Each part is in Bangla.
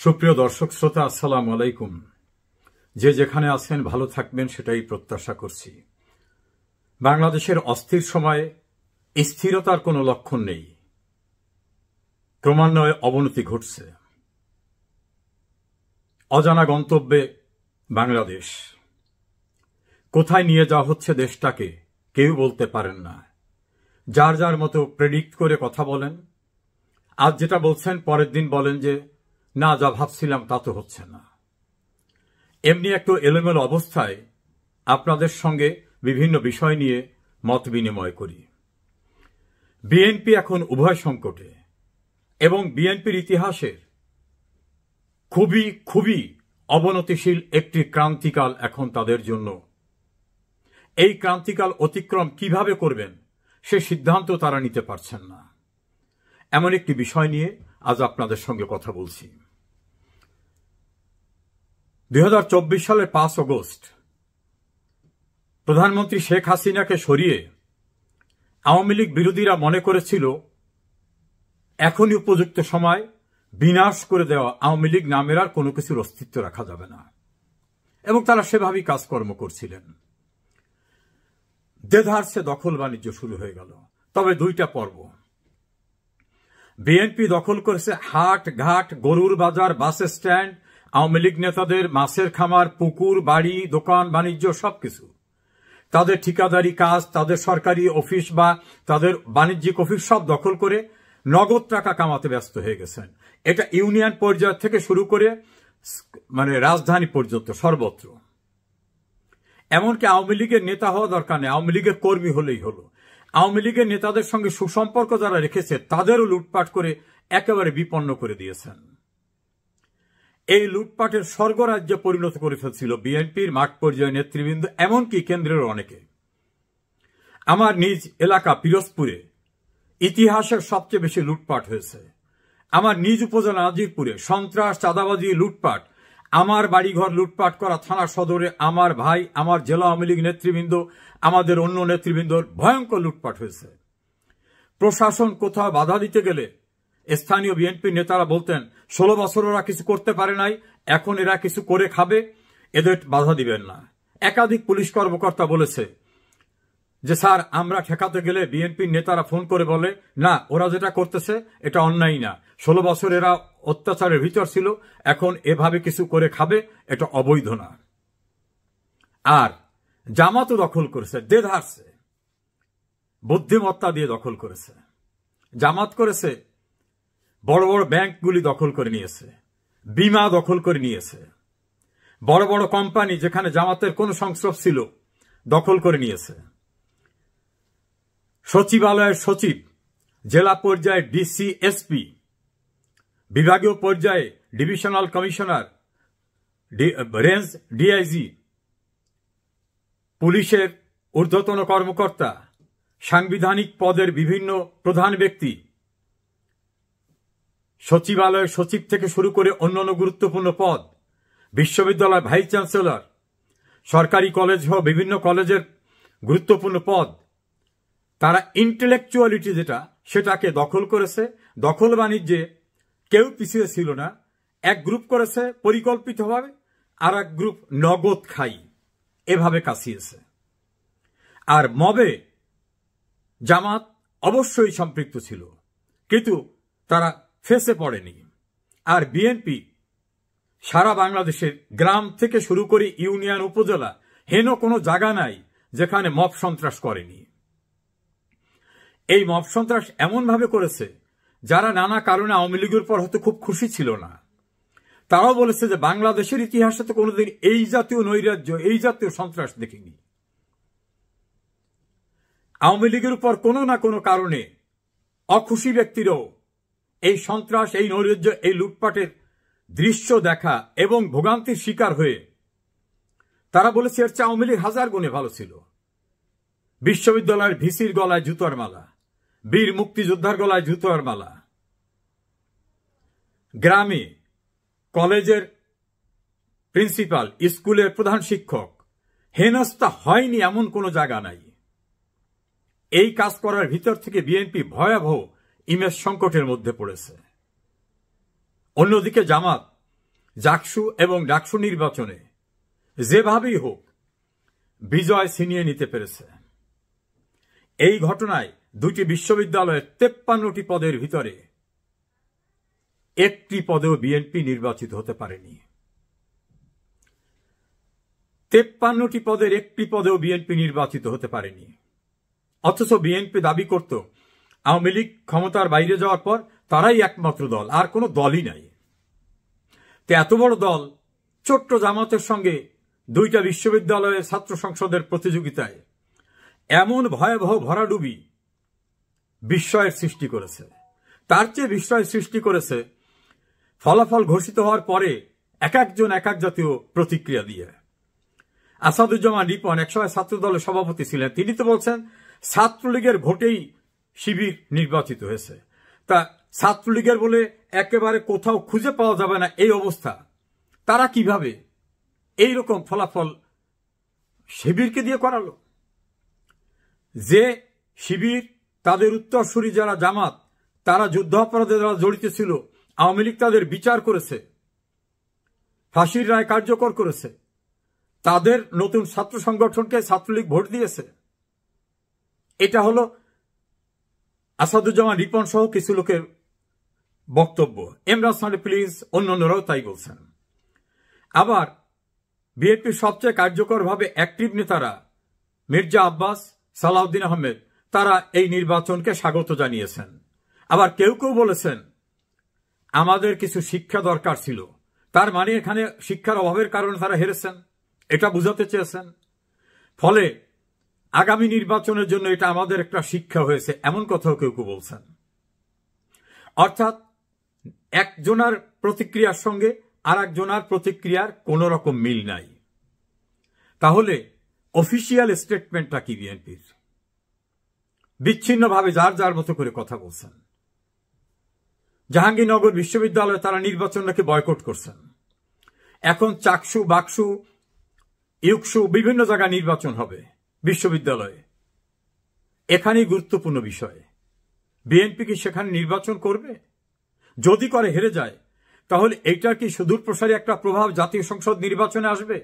সুপ্রিয় দর্শক শ্রোতা, আসসালামু আলাইকুম। যে যেখানে আছেন ভালো থাকবেন সেটাই প্রত্যাশা করছি। বাংলাদেশের অস্থির সময়ে স্থিরতার কোনো লক্ষণ নেই, ক্রমান্বয়ে অবনতি ঘটছে। অজানা গন্তব্যে বাংলাদেশ, কোথায় নিয়ে যাওয়া হচ্ছে দেশটাকে কেউ বলতে পারেন না। যার যার মতো প্রেডিক্ট করে কথা বলেন। আজ যেটা বলছেন পরের দিন বলেন যে না, যা ভাবছিলাম তা তো হচ্ছে না। এমনি একটু এলোমেলো অবস্থায় আপনাদের সঙ্গে বিভিন্ন বিষয় নিয়ে মত বিনিময় করি। বিএনপি এখন উভয় সংকটে এবং বিএনপির ইতিহাসের খুবই খুবই অবনতিশীল একটি ক্রান্তিকাল এখন তাদের জন্য। এই ক্রান্তিকাল অতিক্রম কিভাবে করবেন সে সিদ্ধান্ত তারা নিতে পারছেন না। এমন একটি বিষয় নিয়ে আজ আপনাদের সঙ্গে কথা বলছি। 2024 সালের 5 আগস্ট প্রধানমন্ত্রী শেখ হাসিনাকে সরিয়ে আওয়ামী লীগ বিরোধীরা মনে করেছিল এখনই উপযুক্ত সময় বিনাশ করে দেওয়া আওয়ামী লীগ নামের আর কোনো কিছুর অস্তিত্ব রাখা যাবে না, এবং তারা সেভাবেই কাজকর্ম করছিলেন। দেধারসে দখল বাণিজ্য শুরু হয়ে গেল। তবে দুইটা পর্ব। বিএনপি দখল করেছে হাট ঘাট, গরুর বাজার, বাস স্ট্যান্ড, আওয়ামী লীগ নেতাদের মাছের খামার, পুকুর, বাড়ি, দোকান বাণিজ্য সবকিছু। তাদের ঠিকাদারি কাজ, তাদের সরকারি অফিস বা তাদের বাণিজ্যিক অফিস সব দখল করে নগদ টাকা কামাতে ব্যস্ত হয়ে গেছেন। এটা ইউনিয়ন পর্যায় থেকে শুরু করে রাজধানী পর্যন্ত সর্বত্র। এমনকি আওয়ামী লীগের নেতা হওয়া দরকার নেই, আওয়ামী লীগের কর্মী হলেই হলো। আওয়ামী লীগের নেতাদের সঙ্গে সুসম্পর্ক যারা রেখেছে তাদেরও লুটপাট করে একেবারে বিপন্ন করে দিয়েছেন। এই লুটপাটের স্বর্গরাজ্যে পরিণত করে ফেলছিল বিএনপির মাঠ পর্যায়ে নেতৃবৃন্দ, এমনকি কেন্দ্রের অনেকে। আমার নিজ এলাকা পিরোজপুরে ইতিহাসের সবচেয়ে বেশি লুটপাট হয়েছে। আমার নিজ উপজেলা নাজিরপুরে সন্ত্রাস, চাঁদাবাজি, লুটপাট, আমার বাড়িঘর লুটপাট করা, থানা সদরে আমার ভাই, আমার জেলা আওয়ামী লীগ নেতৃবৃন্দ, আমাদের অন্য নেতৃবৃন্দর ভয়ঙ্কর লুটপাট হয়েছে। প্রশাসন কোথাও বাধা দিতে গেলে স্থানীয় বিএনপি নেতারা বলতেন 16 বছর ওরা কিছু করতে পারে নাই, এখন এরা কিছু করে খাবে, এদের বাধা দিবেন না। একাধিক পুলিশ কর্মকর্তা বলেছে যে স্যার, আমরা ঠেকাতে গেলে বিএনপির নেতারা ফোন করে বলে না, ওরা যেটা করতেছে এটা অন্যায় না, 16 বছর এরা অত্যাচারের ভিতর ছিল, এখন এভাবে কিছু করে খাবে, এটা অবৈধ না। আর জামাতও দখল করেছে, দেধারসে বুদ্ধিমত্তা দিয়ে দখল করেছে। জামাত করেছে বড় বড় ব্যাংকগুলি দখল করে নিয়েছে, বিমা দখল করে নিয়েছে, বড় বড় কোম্পানি যেখানে জামাতের কোন সংস্রব ছিল দখল করে নিয়েছে। সচিবালয়ের সচিব, জেলা পর্যায়ে ডিসি, এসপি, বিভাগীয় পর্যায়ে ডিভিশনাল কমিশনার, রেঞ্জ ডিআইজি, পুলিশের ঊর্ধ্বতন কর্মকর্তা, সাংবিধানিক পদের বিভিন্ন প্রধান ব্যক্তি, সচিবালয়ের সচিব থেকে শুরু করে অন্যান্য গুরুত্বপূর্ণ পদ, বিশ্ববিদ্যালয় ভাইস চ্যান্সেলর, সরকারি কলেজ সহ বিভিন্ন কলেজের গুরুত্বপূর্ণ পদ, তারা ইন্টেলেকচুয়ালিটি যেটা সেটাকে দখল করেছে। দখল বাণিজ্যে কেউ পিছিয়ে ছিল না। এক গ্রুপ করেছে পরিকল্পিতভাবে, আর এক গ্রুপ নগদ খাই, এভাবে কাছিয়েছে। আর মবে জামাত অবশ্যই সম্পৃক্ত ছিল, কিন্তু তারা ফেসে পড়েনি। আর বিএনপি সারা বাংলাদেশের গ্রাম থেকে শুরু করে ইউনিয়ন, উপজেলা, হেন কোনো জায়গা নাই যেখানে মব সন্ত্রাস করেনি। এই মব সন্ত্রাস এমনভাবে করেছে যারা নানা কারণে আওয়ামী লীগের পর হয়তো খুব খুশি ছিল না, তারাও বলেছে যে বাংলাদেশের ইতিহাসে তো কোনোদিন এই জাতীয় নৈরাজ্য, এই জাতীয় সন্ত্রাস দেখিনি। আওয়ামী লীগের উপর কোনো না কোনো কারণে অখুশি ব্যক্তিরাও এই সন্ত্রাস, এই নৈরাজ্য, এই লুটপাটের দৃশ্য দেখা এবং ভোগান্তির শিকার হয়ে তারা বলেছে এর চেয়ে আওয়ামী লীগ হাজার গুণে ভালো ছিল। বিশ্ববিদ্যালয়ের ভিসির গলায় জুতোর মালা, বীর মুক্তিযোদ্ধার গলায় জুতোর মালা, গ্রামে কলেজের প্রিন্সিপাল, স্কুলের প্রধান শিক্ষক হেনস্থা হয়নি এমন কোনো জায়গা নাই। এই কাজ করার ভিতর থেকে বিএনপি ভয়াবহ ইমেজ সংকটের মধ্যে পড়েছে। অন্যদিকে জামাত জাকসু এবং ডাকসু নির্বাচনে যেভাবেই হোক বিজয় ছিনিয়ে নিতে পেরেছে। এই ঘটনায় দুটি বিশ্ববিদ্যালয়ের 53টি পদের ভিতরে একটি পদেও বিএনপি নির্বাচিত হতে পারেনি। 53টি পদের একটি পদেও বিএনপি নির্বাচিত হতে পারেনি। অথচ বিএনপি দাবি করত আওয়ামী লীগ ক্ষমতার বাইরে যাওয়ার পর তারাই একমাত্র দল, আর কোনো দলই নাই। তো এত বড় দল ছোট্ট জামাতের সঙ্গে দুইটা বিশ্ববিদ্যালয়ের ছাত্র সংসদের প্রতিযোগিতায় এমন ভয়াবহ ভরাডুবি বিস্ময়ের সৃষ্টি করেছে। তার চেয়ে বিস্ময় সৃষ্টি করেছে ফলাফল ঘোষিত হওয়ার পরে এক একজন এক এক জাতীয় প্রতিক্রিয়া দিয়ে। আসাদুজ্জামান রিপন একসময় ছাত্র দলের সভাপতি ছিলেন, তিনি তো বলছেন ছাত্রলীগের ভোটেই শিবির নির্বাচিত হয়েছে। তা ছাত্রলীগের বলে একেবারে কোথাও খুঁজে পাওয়া যাবে না এই অবস্থা, তারা কিভাবে এইরকম ফলাফল শিবিরকে দিয়ে করালো? যে শিবির তাদের উত্তরসূরি যারা জামাত, তারা যুদ্ধাপরাধে যারা জড়িত ছিল, আওয়ামী লীগ তাদের বিচার করেছে, ফাঁসির রায় কার্যকর করেছে, তাদের নতুন ছাত্র সংগঠনকে ছাত্রলীগ ভোট দিয়েছে। এটা হলো আসাদুজ্জামান রিপন সহ কিছু লোকের বক্তব্য। এমরান সানি প্লিজ অন্যান্যরাও তাই বলছেন। আবার বিএনপির সবচেয়ে কার্যকরভাবে অ্যাক্টিভ নেতারা মির্জা আব্বাস, সালাউদ্দিন আহমেদ, তারা এই নির্বাচনকে স্বাগত জানিয়েছেন। আবার কেউ কেউ বলেছেন আমাদের কিছু শিক্ষা দরকার ছিল, তার মানে এখানে শিক্ষার অভাবের কারণে তারা হেরেছেন, এটা বুঝাতে চেয়েছেন। ফলে আগামী নির্বাচনের জন্য এটা আমাদের একটা শিক্ষা হয়েছে, এমন কথাও কেউ কেউ বলছেন। অর্থাৎ একজনার প্রতিক্রিয়ার সঙ্গে আর একজনার প্রতিক্রিয়ার কোন রকম মিল নাই। তাহলে অফিসিয়াল স্টেটমেন্টটা কি বিএনপির? বিচ্ছিন্নভাবে যার যার মতো করে কথা বলছেন। জাহাঙ্গীরনগর বিশ্ববিদ্যালয়ে তারা নির্বাচন নাকি বয়কট করছেন। এখন চাকসু, বাকসু, ইউকসু বিভিন্ন জায়গায় নির্বাচন হবে বিশ্ববিদ্যালয়ে। এখানেই গুরুত্বপূর্ণ বিষয়, বিএনপি কি সেখানে নির্বাচন করবে? যদি করে হেরে যায়, তাহলে এইটার কি সুদূর প্রসারী একটা প্রভাব জাতীয় সংসদ নির্বাচনে আসবে?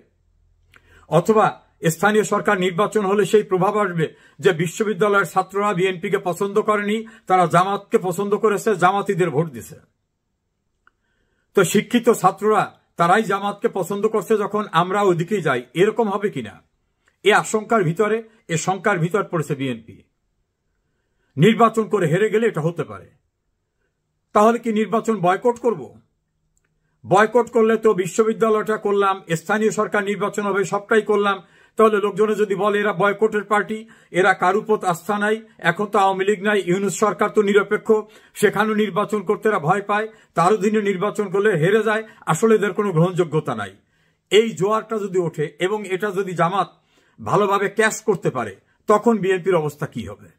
অথবা স্থানীয় সরকার নির্বাচন হলে সেই প্রভাব আসবে যে বিশ্ববিদ্যালয়ের ছাত্ররা বিএনপিকে পছন্দ করেনি, তারা জামাতকে পছন্দ করেছে, জামাতিদের ভোট দিছে। তো শিক্ষিত ছাত্ররা তারাই জামাতকে পছন্দ করছে, যখন আমরা ওইদিকেই যাই, এরকম হবে কিনা এ আশঙ্কার ভিতরে, এ শঙ্কার ভিতর পড়েছে বিএনপি। নির্বাচন করে হেরে গেলে এটা হতে পারে। তাহলে কি নির্বাচন বয়কট করব? বয়কট করলে তো বিশ্ববিদ্যালয়টা করলাম, স্থানীয় সরকার নির্বাচন হবে, সবটাই করলাম। তাহলে লোকজনে যদি বলে এরা বয়কটের পার্টি, এরা কারুর উপর আস্থা নাই, এখন তো আওয়ামী লীগ নাই, ইউনূস সরকার তো নিরপেক্ষ, সেখানেও নির্বাচন করতে এরা ভয় পায়, তার অধীনে নির্বাচন করলে হেরে যায়, আসলে এদের কোনো গ্রহণযোগ্যতা নাই। এই জোয়ারটা যদি ওঠে এবং এটা যদি জামাত ভালোভাবে ক্যাশ করতে পারে, তখন বিএনপির অবস্থা কি হবে?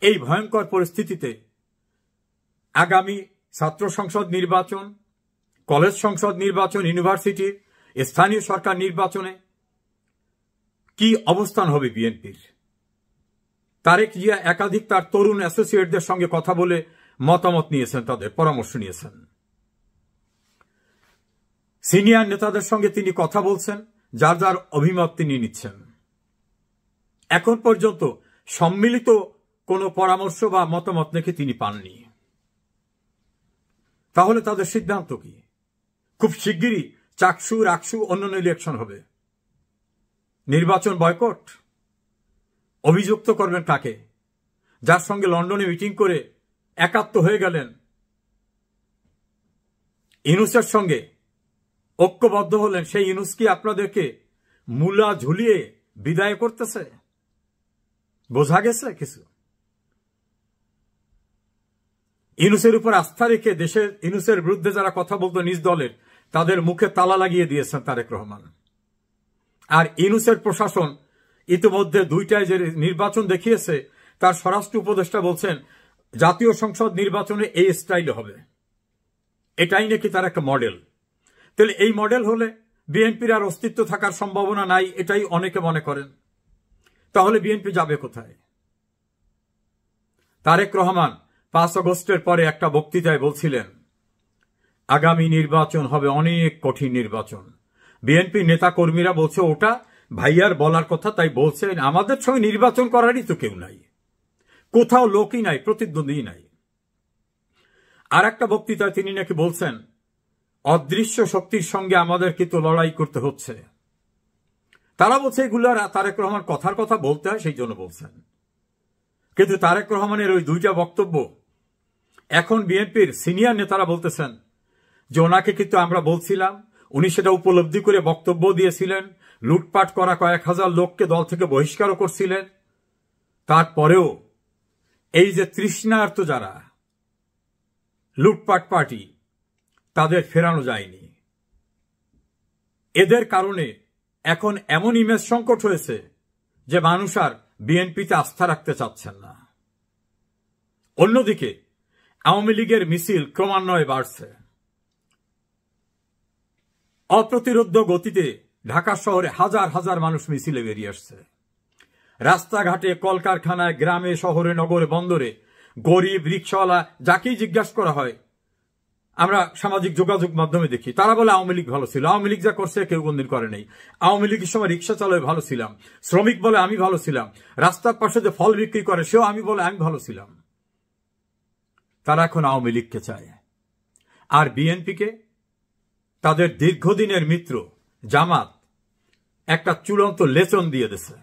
এই ভয়ঙ্কর পরিস্থিতিতে আগামী ছাত্র সংসদ নির্বাচন, কলেজ সংসদ নির্বাচন, ইউনিভার্সিটির স্থানীয় সরকার নির্বাচনে কি অবস্থান হবে বিএনপির? তারেক জিয়া একাধিক তার তরুণ অ্যাসোসিয়েটদের সঙ্গে কথা বলে মতামত নিয়েছেন, তাদের পরামর্শ নিয়েছেন। সিনিয়র নেতাদের সঙ্গে তিনি কথা বলছেন, যার যার অভিমত তিনি নিচ্ছেন। এখন পর্যন্ত সম্মিলিত কোনো পরামর্শ বা মতামত নাকি তিনি পাননি। তাহলে তাদের সিদ্ধান্ত কি? খুব শিগগিরই চাকসু, রাকসু, অন্যান্য ইলেকশন হবে, নির্বাচন বয়কট? অভিযুক্ত করবেন কাকে? যার সঙ্গে লন্ডনে মিটিং করে একাত্ম হয়ে গেলেন, ইউনূসের সঙ্গে ঐক্যবদ্ধ হলেন, সেই ইউনূস কি আপনাদেরকে মূলা ঝুলিয়ে বিদায় করতেছে? বোঝা গেছে কিছু? ইউনূসের উপর আস্থা রেখে দেশের ইউনূসের বিরুদ্ধে যারা কথা বলতো নিজ দলের, তাদের মুখে তালা লাগিয়ে দিয়েছেন তারেক রহমান। আর ইউনূসের প্রশাসন ইতিমধ্যে দুইটায় যে নির্বাচন দেখিয়েছে, তার স্বরাষ্ট্র উপদেষ্টা বলছেন জাতীয় সংসদ নির্বাচনে এই স্টাইলে হবে, এটাই নাকি তার একটা মডেল। তাহলে এই মডেল হলে বিএনপির আর অস্তিত্ব থাকার সম্ভাবনা নাই, এটাই অনেকে মনে করেন। তাহলে বিএনপি যাবে কোথায়? তারেক রহমান 5 আগস্টের পরে একটা বক্তৃতায় বলছিলেন আগামী নির্বাচন হবে অনেক কঠিন নির্বাচন। বিএনপি নেতা কর্মীরা বলছে ওটা ভাইয়ার বলার কথা, তাই বলছে আমাদের সঙ্গে নির্বাচন করারই তো কেউ নাই, কোথাও লোকই নাই, প্রতিদ্বন্দ্বী নাই। আর একটা বক্তৃতায় তিনি নাকি বলছেন অদৃশ্য শক্তির সঙ্গে আমাদের কিন্তু লড়াই করতে হচ্ছে। তারা বলছে এগুলো তারেক রহমান কথার কথা বলতে হয়, সেই জন্য বলছেন। কিন্তু তারেক রহমানের ওই দুইটা বক্তব্য এখন বিএনপির সিনিয়র নেতারা বলতেছেন যে ওনাকে কিন্তু আমরা বলছিলাম, উনি সেটা উপলব্ধি করে বক্তব্য দিয়েছিলেন, লুটপাট করা কয়েক হাজার লোককে দল থেকে বহিষ্কারও করছিলেন। তারপরেও এই যে তৃষ্ণার্ত যারা লুটপাট পার্টি, তাদের ফেরানো যায়নি। এদের কারণে এখন এমন ইমেজ সংকট হয়েছে যে মানুষ আর বিএনপিতে আস্থা রাখতে চাচ্ছেন না। অন্যদিকে আওয়ামী লীগের মিছিল ক্রমান্বয়ে বাড়ছে। অপ্রতিরোধ্য গতিতে ঢাকা শহরে হাজার হাজার মানুষ মিছিলে বেরিয়ে আসছে। রাস্তাঘাটে, কলকারখানায়, গ্রামে, শহরে, নগরে, বন্দরে গরিব, রিকশাওয়ালা যাকেই জিজ্ঞাসা করা হয়, আমরা সামাজিক যোগাযোগ মাধ্যমে দেখি, তারা বলে আওয়ামী লীগ ভালো ছিল, আওয়ামী লীগ যা করছে কেউ কোনদিন করে নেই, আওয়ামী লীগের সময় রিক্সা চালায় ভালো ছিলাম, শ্রমিক বলে আমি ভালো ছিলাম, রাস্তার পাশে যে ফল বিক্রি করে সেও আমি বলে আমি ভালো ছিলাম। তারা এখন আওয়ামী লীগকে চায়। আর বিএনপিকে তাদের দীর্ঘদিনের মিত্র জামাত একটা চূড়ান্ত লেসন দিয়ে দিছে।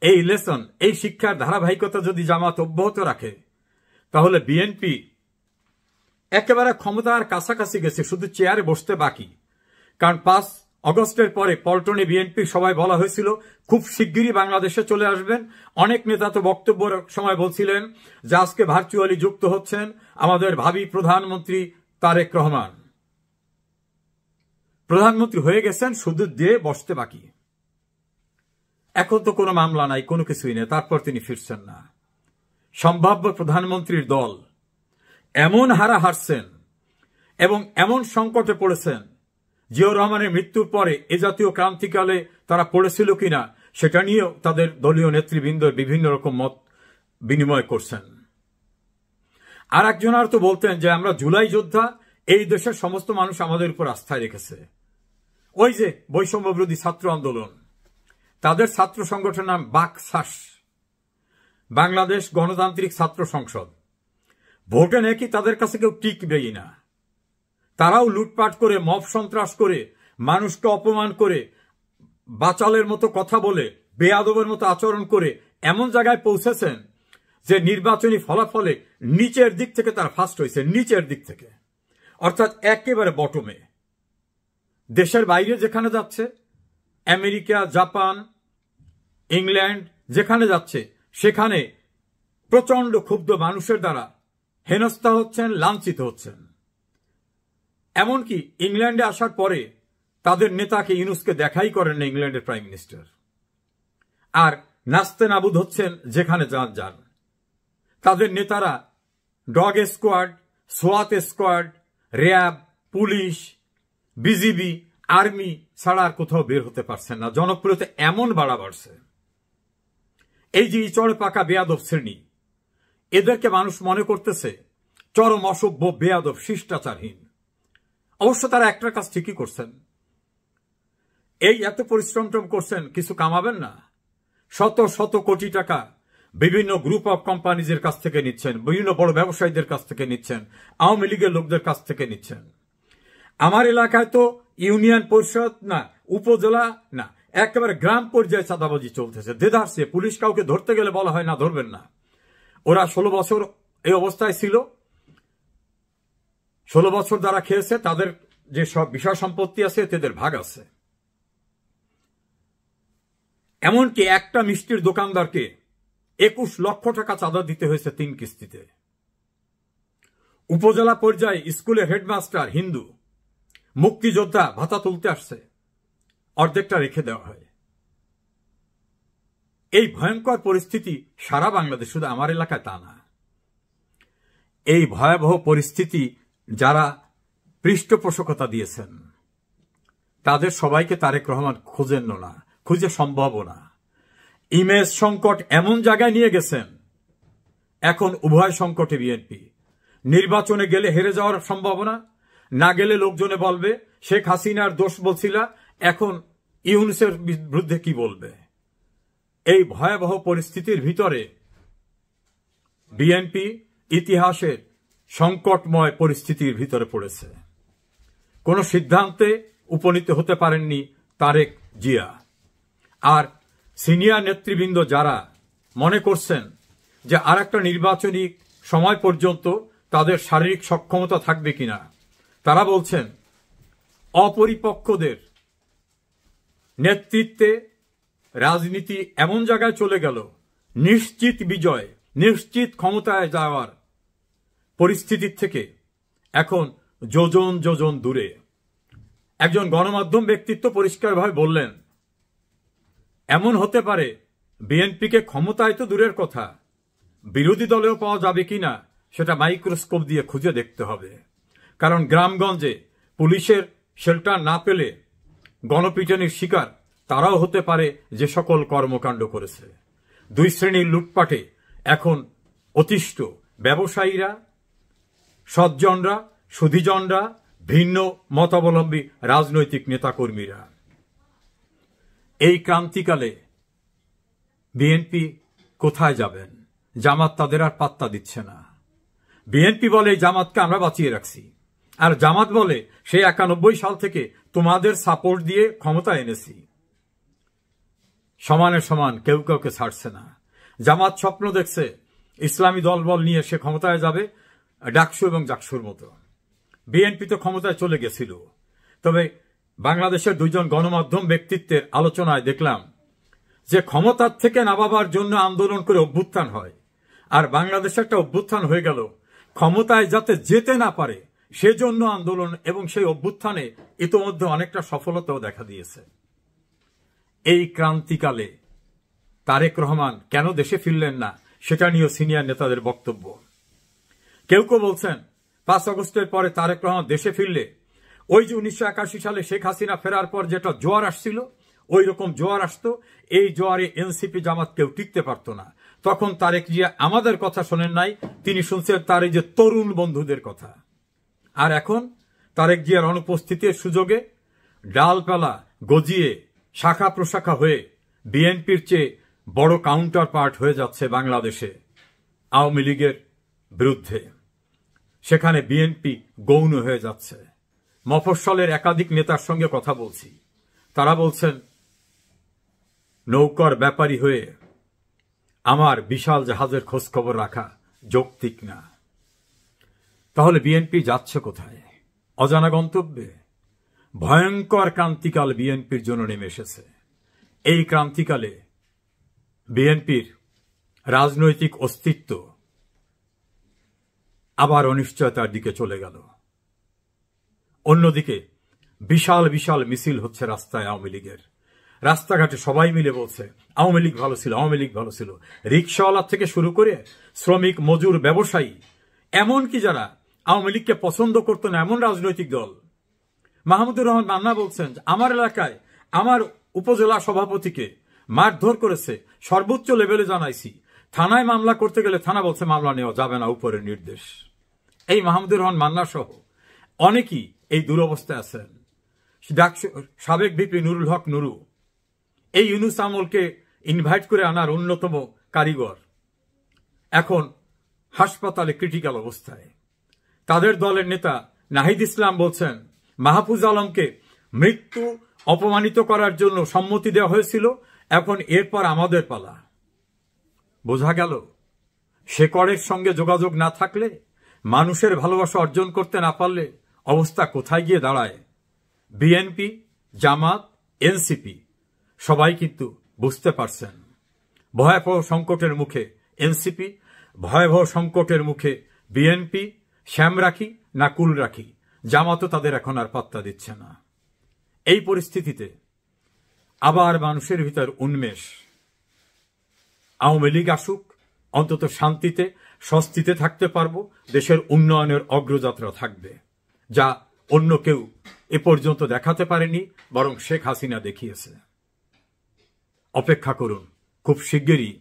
এই লেসন, এই শিক্ষার ধারাবাহিকতা যদি জামাত অব্যাহত রাখে, তাহলে বিএনপি একেবারে ক্ষমতার কাছাকাছি গেছে, শুধু চেয়ারে বসতে বাকি। কারণ 5 আগস্টের পরে পল্টনে বিএনপি সবাই বলা হয়েছিল খুব শিগগিরই বাংলাদেশে চলে আসবেন। অনেক নেতা তো বক্তব্যের সময় বলছিলেন যে আজকে ভার্চুয়ালি যুক্ত হচ্ছেন আমাদের ভাবি প্রধানমন্ত্রী তারেক রহমান। প্রধানমন্ত্রী হয়ে গেছেন, শুধু দিয়ে বসতে বাকি। এখন তো কোনো মামলা নাই, কোনো কিছুই নেই, তারপর তিনি ফিরছেন না। সম্ভাব্য প্রধানমন্ত্রীর দল এমন হারা হারছেন এবং এমন সংকটে পড়েছেন, জিয়াউর রহমানের মৃত্যুর পরে এ জাতীয় ক্রান্তিকালে তারা পড়েছিল কিনা সেটা নিয়েও তাদের দলীয় নেতৃবৃন্দ বিভিন্ন রকম মত বিনিময় করছেন। আর একজন আর তো বলতেন যে আমরা জুলাই যোদ্ধা, এই দেশের সমস্ত মানুষ আমাদের উপর আস্থায় রেখেছে। ওই যে বৈষম্য বিরোধী ছাত্র আন্দোলন, তাদের ছাত্র সংগঠনের নাম বাকশাস, বাংলাদেশ গণতান্ত্রিক ছাত্র সংসদ। ভোটে নাকি তাদের কাছে কেউ টিকবেই না। তারাও লুটপাট করে, মব সন্ত্রাস করে, মানুষকে অপমান করে, বাচালের মতো কথা বলে, বেয়াদবের মতো আচরণ করে এমন জায়গায় পৌঁছেছেন যে নির্বাচনী ফলাফলে নিচের দিক থেকে তারা ফার্স্ট হয়েছে, নিচের দিক থেকে, অর্থাৎ একেবারে বটমে। দেশের বাইরে যেখানে যাচ্ছে, আমেরিকা, জাপান, ইংল্যান্ড যেখানে যাচ্ছে, সেখানে প্রচন্ড ক্ষুব্ধ মানুষের দ্বারা হেনস্থা হচ্ছেন, লাঞ্ছিত হচ্ছেন। এমনকি ইংল্যান্ডে আসার পরে তাদের নেতাকে ইউনুসকে দেখাই করেন না ইংল্যান্ডের প্রাইম মিনিস্টার। আর নাস্তে নাবুদ হচ্ছেন যেখানে যান। তাদের নেতারা ডগ স্কোয়াড, সোয়াত squad, RAB, police, BGB, army ছাড়া আর কোথাও বের হতে পারছেন না। জনপ্রিয়তা এমন বাড়ছে, এই যে চড়ে পাকা বেয়াদব শ্রেণী, এদেরকে মানুষ মনে করতেছে চরম অসভ্য, বেয়াদব, শিষ্টাচারহীন। অবশ্য তারা একটা কাজ ঠিকই করছেন, এই এত পরিশ্রম করছেন, কিছু কামাবেন না। শত শত কোটি টাকা বিভিন্ন গ্রুপ অফ কোম্পানিজের কাছ থেকে নিচ্ছেন, বিভিন্ন বড় ব্যবসায়ীদের কাছ থেকে নিচ্ছেন, আওয়ামী লীগের লোকদের কাছ থেকে নিচ্ছেন। আমার এলাকায় তো ইউনিয়ন পরিষদ না, উপজেলা না, একেবারে গ্রাম পর্যায়ে চাঁদাবাজি চলতেছে, দেদারসে। পুলিশ কাউকে ধরতে গেলে বলা হয় না, ধরবেন না। ওরা 16 বছর এই অবস্থায় ছিল, 16 বছর যারা খেয়েছে তাদের যে সব বিষয় সম্পত্তি আছে তাদের ভাগ আছে। এমনকি একটা মিষ্টির দোকানদারকে 21 লক্ষ টাকা চাঁদা দিতে হয়েছে 3 কিস্তিতে। উপজেলা পর্যায়ে স্কুলের হেডমাস্টার হিন্দু, মুক্তিযোদ্ধা ভাতা তুলতে আসছে, অর্ধেকটা রেখে দেওয়া হয়। এই ভয়ঙ্কর পরিস্থিতি সারা বাংলাদেশ, শুধু আমার এলাকায় তা না। এই ভয়াবহ পরিস্থিতি যারা পৃষ্ঠপোষকতা দিয়েছেন তাদের সবাইকে তারেক রহমান খুঁজেন না, খুঁজে সম্ভব না। ইমেজ সংকট এমন জায়গায় নিয়ে গেছেন, এখন উভয় সংকটে বিএনপি। নির্বাচনে গেলে হেরে যাওয়ার সম্ভাবনা, না গেলে লোকজনে বলবে শেখ হাসিনার দোষ বলছিলা, এখন ইউনূসের বিরুদ্ধে কি বলবে। এই ভয়াবহ পরিস্থিতির ভিতরে বিএনপি ইতিহাসের সংকটময় পরিস্থিতির ভিতরে পড়েছে। কোন সিদ্ধান্তে উপনীত হতে পারেননি তারেক জিয়া। আর সিনিয়র নেতৃবৃন্দ যারা মনে করছেন যে আর একটা নির্বাচনী সময় পর্যন্ত তাদের শারীরিক সক্ষমতা থাকবে কিনা, তারা বলছেন অপরিপক্কদের নেতৃত্বে রাজনীতি এমন জায়গায় চলে গেল, নিশ্চিত বিজয়, নিশ্চিত ক্ষমতায় যাওয়ার পরিস্থিতির থেকে এখন যোজন যোজন দূরে। একজন গণমাধ্যম ব্যক্তিত্ব পরিষ্কারভাবে বললেন, এমন হতে পারে বিএনপিকে ক্ষমতায় তো দূরের কথা, বিরোধী দলেও পাওয়া যাবে কিনা সেটা মাইক্রোস্কোপ দিয়ে খুঁজে দেখতে হবে। কারণ গ্রামগঞ্জে পুলিশের শেল্টার না পেলে গণপিটুনির শিকার তারাও হতে পারে যে সকল কর্মকাণ্ড করেছে। দুই শ্রেণীর লুটপাটে এখন অতিষ্ঠ ব্যবসায়ীরা, সজ্জনরা, সুধীজনরা, ভিন্ন মতাবলম্বী রাজনৈতিক নেতাকর্মীরা। এই ক্রান্তিকালে বিএনপি কোথায় যাবেন? জামাত তাদের আর পাত্তা দিচ্ছে না। বিএনপি বলে জামাতকে আমরা বাঁচিয়ে রাখছি, আর জামাত বলে সেই 91 সাল থেকে তোমাদের সাপোর্ট দিয়ে ক্ষমতা এনেছি। সমানে সমান কেউ কাউকে ছাড়ছে না। জামাত স্বপ্ন দেখছে ইসলামী দলবল নিয়ে সে ক্ষমতায় যাবে, ডাকসু এবং জাকসুর মতো। বিএনপি তো ক্ষমতায় চলে গেছিল। তবে বাংলাদেশের দুইজন গণমাধ্যম ব্যক্তিত্বের আলোচনায় দেখলাম যে ক্ষমতার থেকে নামাবার জন্য আন্দোলন করে অভ্যুত্থান হয়, আর বাংলাদেশে একটা অভ্যুত্থান হয়ে গেল ক্ষমতায় যাতে যেতে না পারে সেজন্য আন্দোলন, এবং সেই অভ্যুত্থানে ইতোমধ্যে অনেকটা সফলতাও দেখা দিয়েছে। এই ক্রান্তিকালে তারেক রহমান কেন দেশে ফিরলেন না সেটা নিয়ে সিনিয়র নেতাদের বক্তব্য। কেউ কেউ বলছেন 5 আগস্টের পরে তারেক রহমান দেশে ফিরলে ওই যে 1981 সালে শেখ হাসিনা ফেরার পর যেটা জোয়ার আসছিল ওই রকম জোয়ার আসতো। এই জোয়ারে এনসিপি জামাত কেউ টিকতে পারত না। তখন তারেক জিয়া আমাদের কথা শোনেন নাই, তিনি শুনছেন তার এই যে তরুণ বন্ধুদের কথা। আর এখন তারেক জিয়ার অনুপস্থিতির সুযোগে ডালপালা গজিয়ে শাখা প্রশাখা হয়ে বিএনপির চেয়ে বড় কাউন্টার পার্ট হয়ে যাচ্ছে বাংলাদেশে আওয়ামী লীগের বিরুদ্ধে। সেখানে বিএনপি গৌণ হয়ে যাচ্ছে। মফস্বলের একাধিক নেতার সঙ্গে কথা বলছি, তারা বলছেন নৌকার ব্যাপারী হয়ে আমার বিশাল জাহাজের খোঁজ খবর রাখা যৌক্তিক না। তাহলে বিএনপি যাচ্ছে কোথায়? অজানা গন্তব্যে। ভয়ঙ্কর ক্রান্তিকাল বিএনপির জন্য নেমে এসেছে। এই ক্রান্তিকালে বিএনপির রাজনৈতিক অস্তিত্ব আবার অনিশ্চয়তার দিকে চলে গেল। অন্যদিকে বিশাল বিশাল মিছিল হচ্ছে রাস্তায় আওয়ামী লীগের। রাস্তাঘাটে সবাই মিলে বলছে আওয়ামী লীগ ভালো ছিল, আওয়ামী লীগ ভালো ছিল। রিক্সাওয়ালা থেকে শুরু করে শ্রমিক, মজুর, ব্যবসায়ী, এমনকি যারা আওয়ামী লীগকে পছন্দ করত না এমন রাজনৈতিক দল, মাহমুদুর রহমান মান্না বলছেন আমার এলাকায় আমার উপজেলা সভাপতিকে মারধর করেছে, সর্বোচ্চ লেভেলে জানাইছি, থানায় মামলা করতে গেলে থানা বলছে মামলা নেওয়া যাবে না, উপরের নির্দেশ। এই মাহমুদুর রহমান মান্না সহ অনেকেই এই দুরবস্থায় আছেন। সাবেক ভিপি নুরুল হক নুরু এই ইউনূস আমলকে ইনভাইট করে আনার অন্যতম কারিগর, এখন হাসপাতালে ক্রিটিক্যাল অবস্থায়। তাদের দলের নেতা নাহিদ ইসলাম বলছেন মাহফুজ আলমকে মৃত্যু অপমানিত করার জন্য সম্মতি দেওয়া হয়েছিল, এখন এরপর আমাদের পালা। বোঝা গেল শেকড়ের সঙ্গে যোগাযোগ না থাকলে, মানুষের ভালোবাসা অর্জন করতে না পারলে অবস্থা কোথায় গিয়ে দাঁড়ায়। বিএনপি, জামাত, এনসিপি সবাই কিন্তু বুঝতে পারছেন ভয়াবহ সংকটের মুখে এনসিপি, ভয়াবহ সংকটের মুখে বিএনপি। শ্যাম রাখি না কুল রাখি, জামাতও তাদের এখন আর পাত্তা দিচ্ছে না। এই পরিস্থিতিতে আবার মানুষের ভিতর উন্মেষ, আওয়ামী লীগ আসুক, অন্তত শান্তিতে স্বস্তিতে থাকতে পারবো, দেশের উন্নয়নের অগ্রযাত্রা থাকবে, যা অন্য কেউ এ পর্যন্ত দেখাতে পারেনি, বরং শেখ হাসিনা দেখিয়েছে। অপেক্ষা করুন, খুব শিগগিরই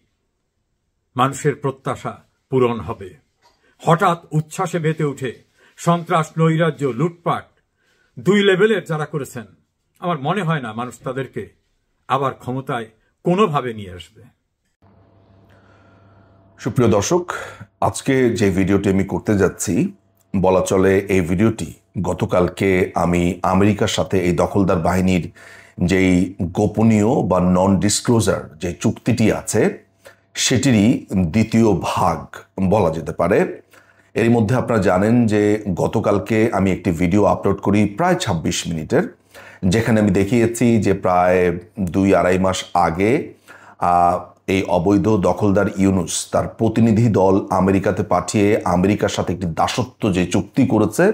মানুষের প্রত্যাশা পূরণ হবে। হঠাৎ উচ্ছ্বাসে মেতে উঠে সন্ত্রাস, নৈরাজ্য, লুটপাট 2 লেভেলের যারা করেছেন, আমার মনে হয় না মানুষ তাদেরকে আবার ক্ষমতায় কোনোভাবে নিয়ে আসবে। সুপ্রিয় দর্শক, আজকে যে ভিডিওটি আমি করতে যাচ্ছি, বলা চলে এই ভিডিওটি গতকালকে আমি আমেরিকার সাথে এই দখলদার বাহিনীর যেই গোপনীয় বা নন ডিসক্লোজার যে চুক্তিটি আছে সেটিরই দ্বিতীয় ভাগ বলা যেতে পারে। এর মধ্যে আপনারা জানেন যে গতকালকে আমি একটি ভিডিও আপলোড করি প্রায় 26 মিনিটের, যেখানে আমি দেখিয়েছি যে প্রায় 2-2.5 মাস আগে এই অবৈধ দখলদার ইউনুস তার প্রতিনিধি দল আমেরিকাতে পাঠিয়ে আমেরিকার সাথে একটি দাসত্ব যে চুক্তি করেছে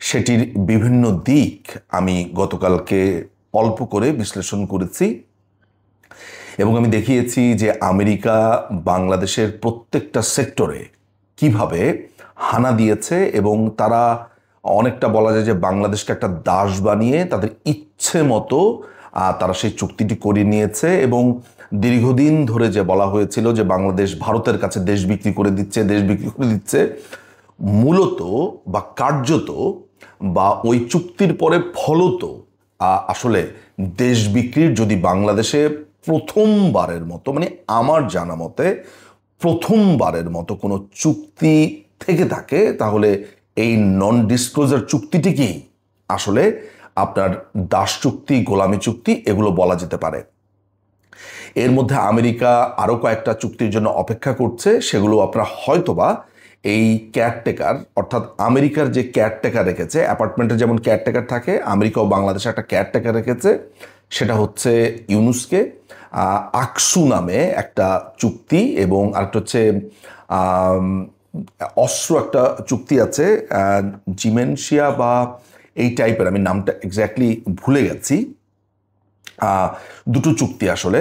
সেটির বিভিন্ন দিক আমি গতকালকে অল্প করে বিশ্লেষণ করেছি এবং আমি দেখিয়েছি যে আমেরিকা বাংলাদেশের প্রত্যেকটা সেক্টরে কিভাবে হানা দিয়েছে এবং তারা অনেকটা বলা যায় যে বাংলাদেশকে একটা দাস বানিয়ে তাদের ইচ্ছে মতো তারা সেই চুক্তিটি করে নিয়েছে এবং দীর্ঘদিন ধরে যে বলা হয়েছিল যে বাংলাদেশ ভারতের কাছে দেশ বিক্রি করে দিচ্ছে মূলত বা কার্যত বা ওই চুক্তির পরে ফলত আসলে দেশ বিক্রির যদি বাংলাদেশে প্রথমবারের মতো, মানে আমার জানা মতে প্রথমবারের মতো কোনো চুক্তি থেকে থাকে, তাহলে এই নন ডিসক্লোজার চুক্তিটিকেই আসলে আপনার দাস চুক্তি, গোলামি চুক্তি এগুলো বলা যেতে পারে। এর মধ্যে আমেরিকা আরও কয়েকটা চুক্তির জন্য অপেক্ষা করছে, সেগুলো আপনারা হয়তোবা এই কেয়ারটেকার অর্থাৎ আমেরিকার যে কেয়ারটেকার রেখেছে, অ্যাপার্টমেন্টে যেমন কেয়ারটেকার থাকে, আমেরিকা ও বাংলাদেশে একটা কেয়ারটেকার রেখেছে, সেটা হচ্ছে ইউনুসকে। আকসু নামে একটা চুক্তি এবং আরেকটা হচ্ছে অস্ত্র একটা চুক্তি আছে, জিমেনশিয়া বা এই টাইপের, আমি নামটা এক্স্যাক্টলি ভুলে গেছি। দুটো চুক্তি আসলে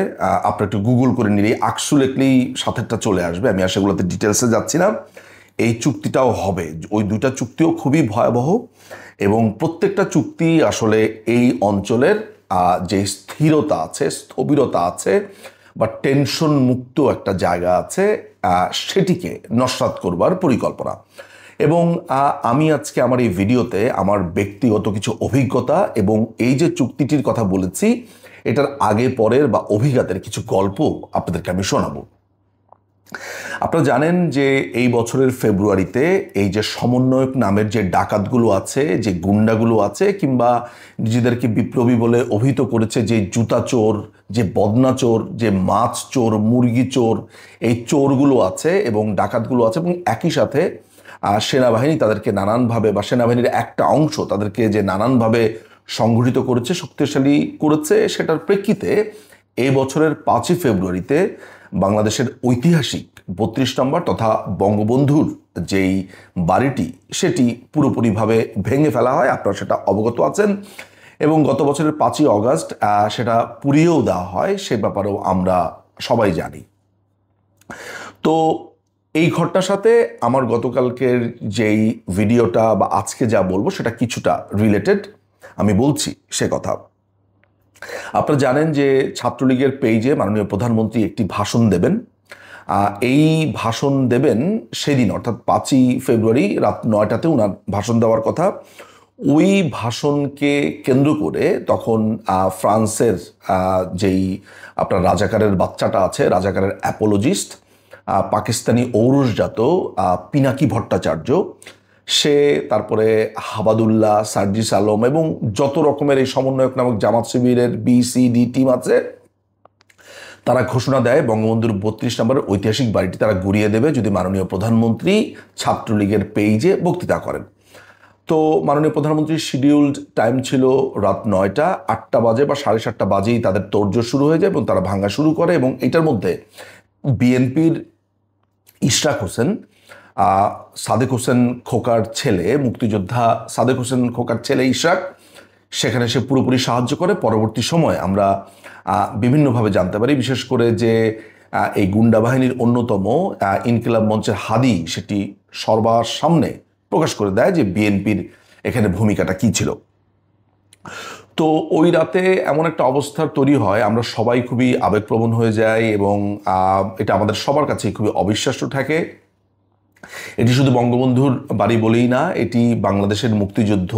আপনারা একটু গুগল করে নিলেই আকসু লেখলেই সাথেরটা চলে আসবে, আমি আর সেগুলোতে ডিটেলসে যাচ্ছি না। এই চুক্তিটাও হবে, ওই দুইটা চুক্তিও খুবই ভয়াবহ এবং প্রত্যেকটা চুক্তি আসলে এই অঞ্চলের যে স্থিরতা আছে, স্থবিরতা আছে বা টেনশন মুক্ত একটা জায়গা আছে সেটিকে নস্যাৎ করবার পরিকল্পনা। এবং আমি আজকে আমার এই ভিডিওতে আমার ব্যক্তিগত কিছু অভিজ্ঞতা এবং এই যে চুক্তিটির কথা বলেছি এটার আগে পরের বা অভিজ্ঞতার কিছু গল্প আপনাদেরকে আমি শোনাবো। আপনারা জানেন যে এই বছরের ফেব্রুয়ারিতে এই যে সমন্বয়ক নামের যে ডাকাতগুলো আছে, যে গুন্ডাগুলো আছে, কিংবা নিজেদেরকে বিপ্লবী বলে অভিহিত করেছে যে জুতা চোর, যে বদনা চোর, যে মাছ চোর, মুরগি চোর, এই চোরগুলো আছে এবং ডাকাতগুলো আছে এবং একই সাথে সেনাবাহিনী তাদেরকে নানানভাবে বা সেনাবাহিনীর একটা অংশ তাদেরকে যে নানানভাবে সংগঠিত করেছে, শক্তিশালী করেছে, সেটার প্রেক্ষিতে এই বছরের 5ই ফেব্রুয়ারিতে বাংলাদেশের ঐতিহাসিক 32 নম্বর তথা বঙ্গবন্ধুর যেই বাড়িটি সেটি পুরোপুরিভাবে ভেঙে ফেলা হয়, আপনারা সেটা অবগত আছেন। এবং গত বছরের 5ই অগাস্ট সেটা পুড়িয়েও দেওয়া হয়, সে ব্যাপারেও আমরা সবাই জানি। তো এই ঘটনার সাথে আমার গতকালকের যেই ভিডিওটা বা আজকে যা বলবো সেটা কিছুটা রিলেটেড, আমি বলছি সে কথা। আপনারা জানেন যে ছাত্রলীগের পেজে মাননীয় প্রধানমন্ত্রী একটি ভাষণ দেবেন। এই ভাষণ দেবেন সেদিন অর্থাৎ 5ই ফেব্রুয়ারি রাত 9টাতে ওনার ভাষণ দেওয়ার কথা। ওই ভাষণকে কেন্দ্র করে তখন ফ্রান্সের যেই আপনার রাজাকারের বাচ্চাটা আছে, রাজাকারের অ্যাপোলজিস্ট, পাকিস্তানি ঔরসজাত পিনাকি ভট্টাচার্য, সে, তারপরে হাবাদুল্লাহ, সার্জিস আলম এবং যত রকমের এই সমন্বয়ক নামক জামাত শিবিরের BCD টিম আছে, তারা ঘোষণা দেয় বঙ্গবন্ধুর 32 নম্বরের ঐতিহাসিক বাড়িটি তারা গুড়িয়ে দেবে যদি মাননীয় প্রধানমন্ত্রী ছাত্রলীগের পেজে বক্তৃতা করেন। তো মাননীয় প্রধানমন্ত্রীর শিডিউলড টাইম ছিল রাত 9টা, 8টা বাজে বা 7:30 বাজেই তাদের তোড়জোড় শুরু হয়ে যায় এবং তারা ভাঙা শুরু করে। এবং এটার মধ্যে বিএনপির ইশরাক হোসেন, সাদেক হোসেন খোকার ছেলে, মুক্তিযোদ্ধা সাদেক হোসেন খোকার ছেলে ইশরাক, সেখানে সে পুরোপুরি সাহায্য করে। পরবর্তী সময় আমরা বিভিন্নভাবে জানতে পারি, বিশেষ করে যে এই গুন্ডা বাহিনীর অন্যতম ইনকিলাব মঞ্চের হাদি সেটি সবার সামনে প্রকাশ করে দেয় যে বিএনপির এখানে ভূমিকাটা কী ছিল। তো ওই রাতে এমন একটা অবস্থার তৈরি হয়, আমরা সবাই খুবই আবেগপ্রবণ হয়ে যাই এবং এটা আমাদের সবার কাছেই খুবই অবিশ্বাস্য থাকে। এটি শুধু বঙ্গবন্ধুর বাড়ি বলেই না, এটি বাংলাদেশের মুক্তিযুদ্ধ,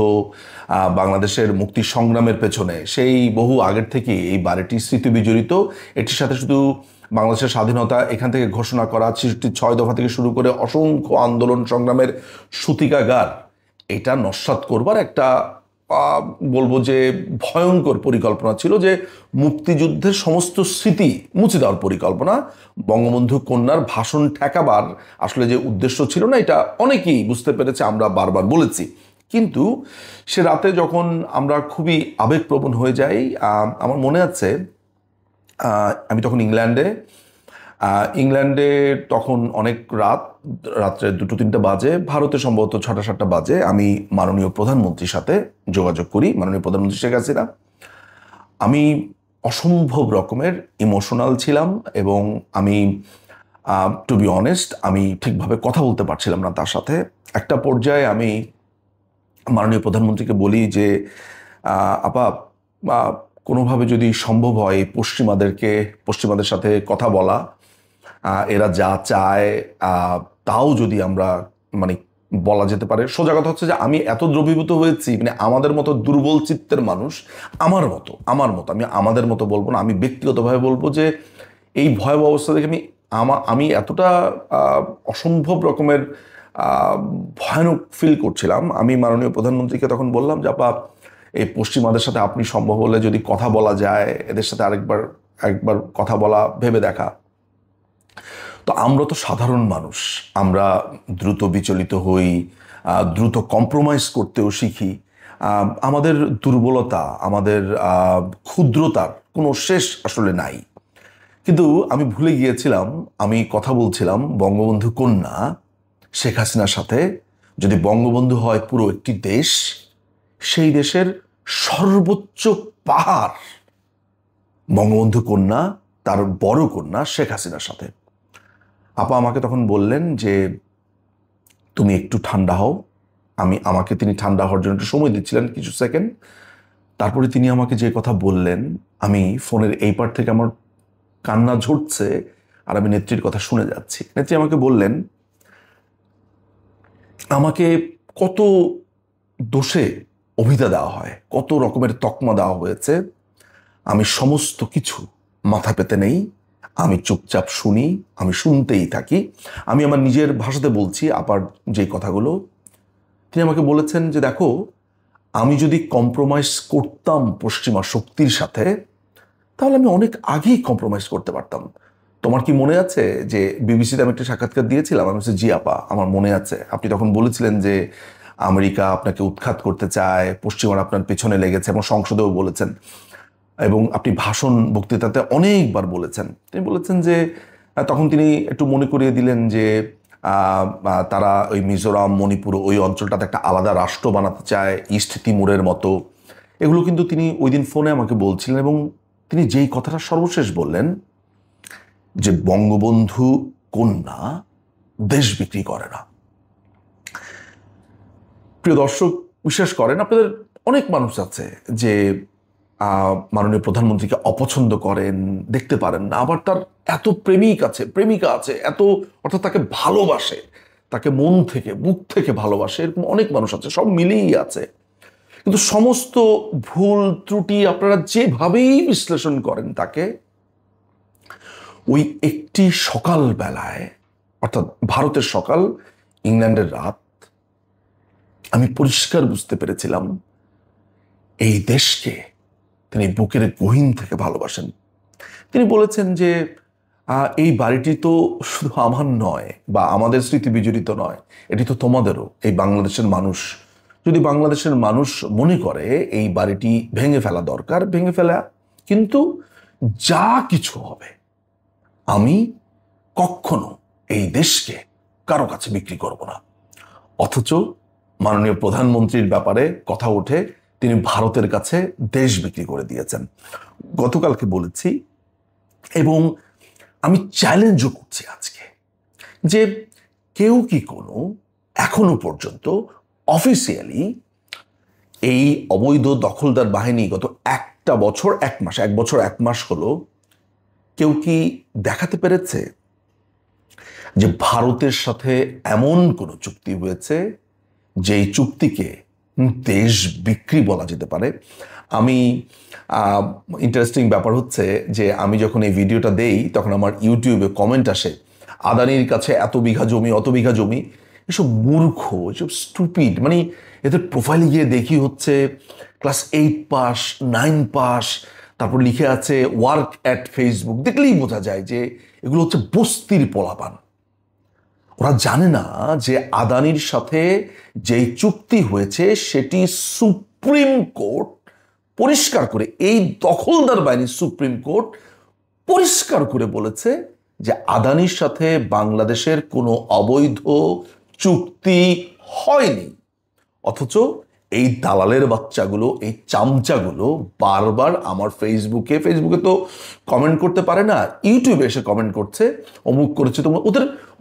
বাংলাদেশের মুক্তি সংগ্রামের পেছনে সেই বহু আগের থেকে এই বাড়িটি স্মৃতি বিজড়িত। এটির সাথে শুধু বাংলাদেশের স্বাধীনতা এখান থেকে ঘোষণা করা ৬৬ দফা থেকে শুরু করে অসংখ্য আন্দোলন সংগ্রামের সূতিকাগার, এটা নস্যাৎ করবার একটা বলবো যে ভয়ঙ্কর পরিকল্পনা ছিল, যে মুক্তিযুদ্ধের সমস্ত স্মৃতি মুছে দেওয়ার পরিকল্পনা। বঙ্গবন্ধু কন্যার ভাষণ ঠেকাবার আসলে যে উদ্দেশ্য ছিল না, এটা অনেকেই বুঝতে পেরেছে, আমরা বারবার বলেছি। কিন্তু সে রাতে যখন আমরা খুবই আবেগপ্রবণ হয়ে যাই, আমার মনে আছে আমি তখন ইংল্যান্ডে তখন অনেক রাত্রে ২-৩টা বাজে, ভারতে সম্ভবত ৬টা-৭টা বাজে, আমি মাননীয় প্রধানমন্ত্রীর সাথে যোগাযোগ করি, মাননীয় প্রধানমন্ত্রী শেখ হাসিনা। আমি অসম্ভব রকমের ইমোশনাল ছিলাম এবং আমি টু বি অনেস্ট আমি ঠিকভাবে কথা বলতে পারছিলাম না তার সাথে। একটা পর্যায়ে আমি মাননীয় প্রধানমন্ত্রীকে বলি যে আপা, কোনোভাবে যদি সম্ভব হয় পশ্চিমাদের সাথে কথা বলা, এরা যা চায় তাও যদি আমরা মানে বলা যেতে পারে। সোজা কথা হচ্ছে যে আমি এত দ্রবীভূত হয়েছি, মানে আমাদের মতো দুর্বল চিত্তের মানুষ, আমার মতো আমি আমাদের মতো বলবো না, আমি ব্যক্তিগতভাবে বলবো যে এই ভয়াবহ অবস্থা দেখে আমি এতটা অসম্ভব রকমের ভয়ানক ফিল করছিলাম। আমি মাননীয় প্রধানমন্ত্রীকে তখন বললাম যে আপা, এই পশ্চিমাদের সাথে আপনি সম্ভব হলে যদি কথা বলা যায়, এদের সাথে একবার কথা বলা ভেবে দেখা। তো আমরা তো সাধারণ মানুষ, আমরা দ্রুত বিচলিত হই, দ্রুত কম্প্রোমাইজ করতেও শিখি। আমাদের দুর্বলতা, আমাদের ক্ষুদ্রতার কোনো শেষ আসলে নাই। কিন্তু আমি ভুলে গিয়েছিলাম, আমি কথা বলছিলাম বঙ্গবন্ধু কন্যা শেখ হাসিনার সাথে। যদি বঙ্গবন্ধু হয় পুরো একটি দেশ, সেই দেশের সর্বোচ্চ পাহাড় বঙ্গবন্ধু কন্যা, তার বড় কন্যা শেখ হাসিনার সাথে। আপা আমাকে তখন বললেন যে তুমি একটু ঠান্ডা হও। আমাকে তিনি ঠান্ডা হওয়ার জন্য একটু সময় দিচ্ছিলেন কিছু সেকেন্ড। তারপরে তিনি আমাকে যে কথা বললেন, আমি ফোনের এই পার থেকে আমার কান্না ঝরছে আর আমি নেত্রীর কথা শুনে যাচ্ছি। নেত্রী আমাকে বললেন, আমাকে কত দোষে অভিধা দেওয়া হয়, কত রকমের তকমা দেওয়া হয়েছে, আমি সমস্ত কিছু মাথা পেতে নেই, আমি চুপচাপ শুনি, আমি শুনতেই থাকি। আমি আমার নিজের ভাষাতে বলছি আপার যে কথাগুলো। তিনি আমাকে বলেছেন যে দেখো, আমি যদি কম্প্রোমাইজ করতাম পশ্চিমা শক্তির সাথে, তাহলে আমি অনেক আগেই কম্প্রোমাইজ করতে পারতাম। তোমার কি মনে আছে যে বিবিসিতে আমি একটা সাক্ষাৎকার দিয়েছিলাম? আমি বলছি জি আপা, আমার মনে আছে। আপনি তখন বলেছিলেন যে আমেরিকা আপনাকে উৎখাত করতে চায়, পশ্চিমারা আপনার পেছনে লেগেছে, এবং সংসদেও বলেছেন, এবং আপনি ভাষণ বক্তৃতাতে অনেকবার বলেছেন। তিনি বলেছেন যে তখন তিনি একটু মনে করিয়ে দিলেন যে তারা ওই মিজোরাম, মণিপুর ওই অঞ্চলটাতে একটা আলাদা রাষ্ট্র বানাতে চায়, ইস্ট তিমুরের মতো। এগুলো কিন্তু তিনি ওই দিন ফোনে আমাকে বলছিলেন, এবং তিনি যেই কথাটা সর্বশেষ বললেন যে বঙ্গবন্ধু কন্যা দেশ বিক্রি করে না। প্রিয় দর্শক, বিশ্বাস করেন, আপনাদের অনেক মানুষ আছে যে মাননীয় প্রধানমন্ত্রীকে অপছন্দ করেন, দেখতে পারেন না, আবার তার এত প্রেমিকা আছে এত, অর্থাৎ তাকে ভালোবাসে, তাকে মন থেকে বুক থেকে ভালোবাসে, এরকম অনেক মানুষ আছে, সব মিলেই আছে। কিন্তু সমস্ত ভুল ত্রুটি আপনারা যেভাবেই বিশ্লেষণ করেন তাকে, ওই একটি সকাল বেলায়, অর্থাৎ ভারতের সকাল, ইংল্যান্ডের রাত, আমি পরিষ্কার বুঝতে পেরেছিলাম এই দেশকে তিনি বুকের গহীন থেকে ভালোবাসেন। তিনি বলেছেন যে এই বাড়িটি তো শুধু আমার নয় বা আমাদের স্মৃতি বিজড়িত নয়, এটি তো তোমাদেরও, এই বাংলাদেশের মানুষ। যদি বাংলাদেশের মানুষ মনে করে এই বাড়িটি ভেঙে ফেলা দরকার, ভেঙে ফেলা, কিন্তু যা কিছু হবে আমি কখনো এই দেশকে কারো কাছে বিক্রি করব না। অথচ মাননীয় প্রধানমন্ত্রীর ব্যাপারে কথা ওঠে, তিনি ভারতের কাছে দেশ বিক্রি করে দিয়েছেন। গতকালকে বলেছি এবং আমি চ্যালেঞ্জও করছি আজকে, যে কেউ কি কোনো এখনো পর্যন্ত অফিসিয়ালি এই অবৈধ দখলদার বাহিনী গত 1 বছর 1 মাস হলো, কেউ কি দেখাতে পেরেছে যে ভারতের সাথে এমন কোনো চুক্তি হয়েছে যেই চুক্তিকে দেশ বিক্রি বলা যেতে পারে। আমি ইন্টারেস্টিং ব্যাপার হচ্ছে যে আমি যখন এই ভিডিওটা দেই তখন আমার ইউটিউবে কমেন্ট আসে, আদানির কাছে এত বিঘা জমি, অত বিঘা জমি। এসব মূর্খ, এসব স্টুপিড। মানে এদের প্রোফাইলে গিয়ে দেখি হচ্ছে ক্লাস 8 পাস, 9 পাস, তারপর লিখে আছে ওয়ার্ক অ্যাট ফেসবুক। দেখলেই বোঝা যায় যে এগুলো হচ্ছে বস্তির পোলাপান। ওরা জানে না যে আদানির সাথে যেই চুক্তি হয়েছে সেটি সুপ্রিম কোর্ট পরিষ্কার করে, এই দখলদার বাহিনী সুপ্রিম কোর্ট পরিষ্কার করে বলেছে যে আদানির সাথে বাংলাদেশের কোনো অবৈধ চুক্তি হয়নি। অথচ এই দালালের বাচ্চাগুলো, এই চামচাগুলো বারবার আমার ফেসবুকে তো কমেন্ট করতে পারে না, ইউটিউবে এসে কমেন্ট করছে, অমুক করেছে। তো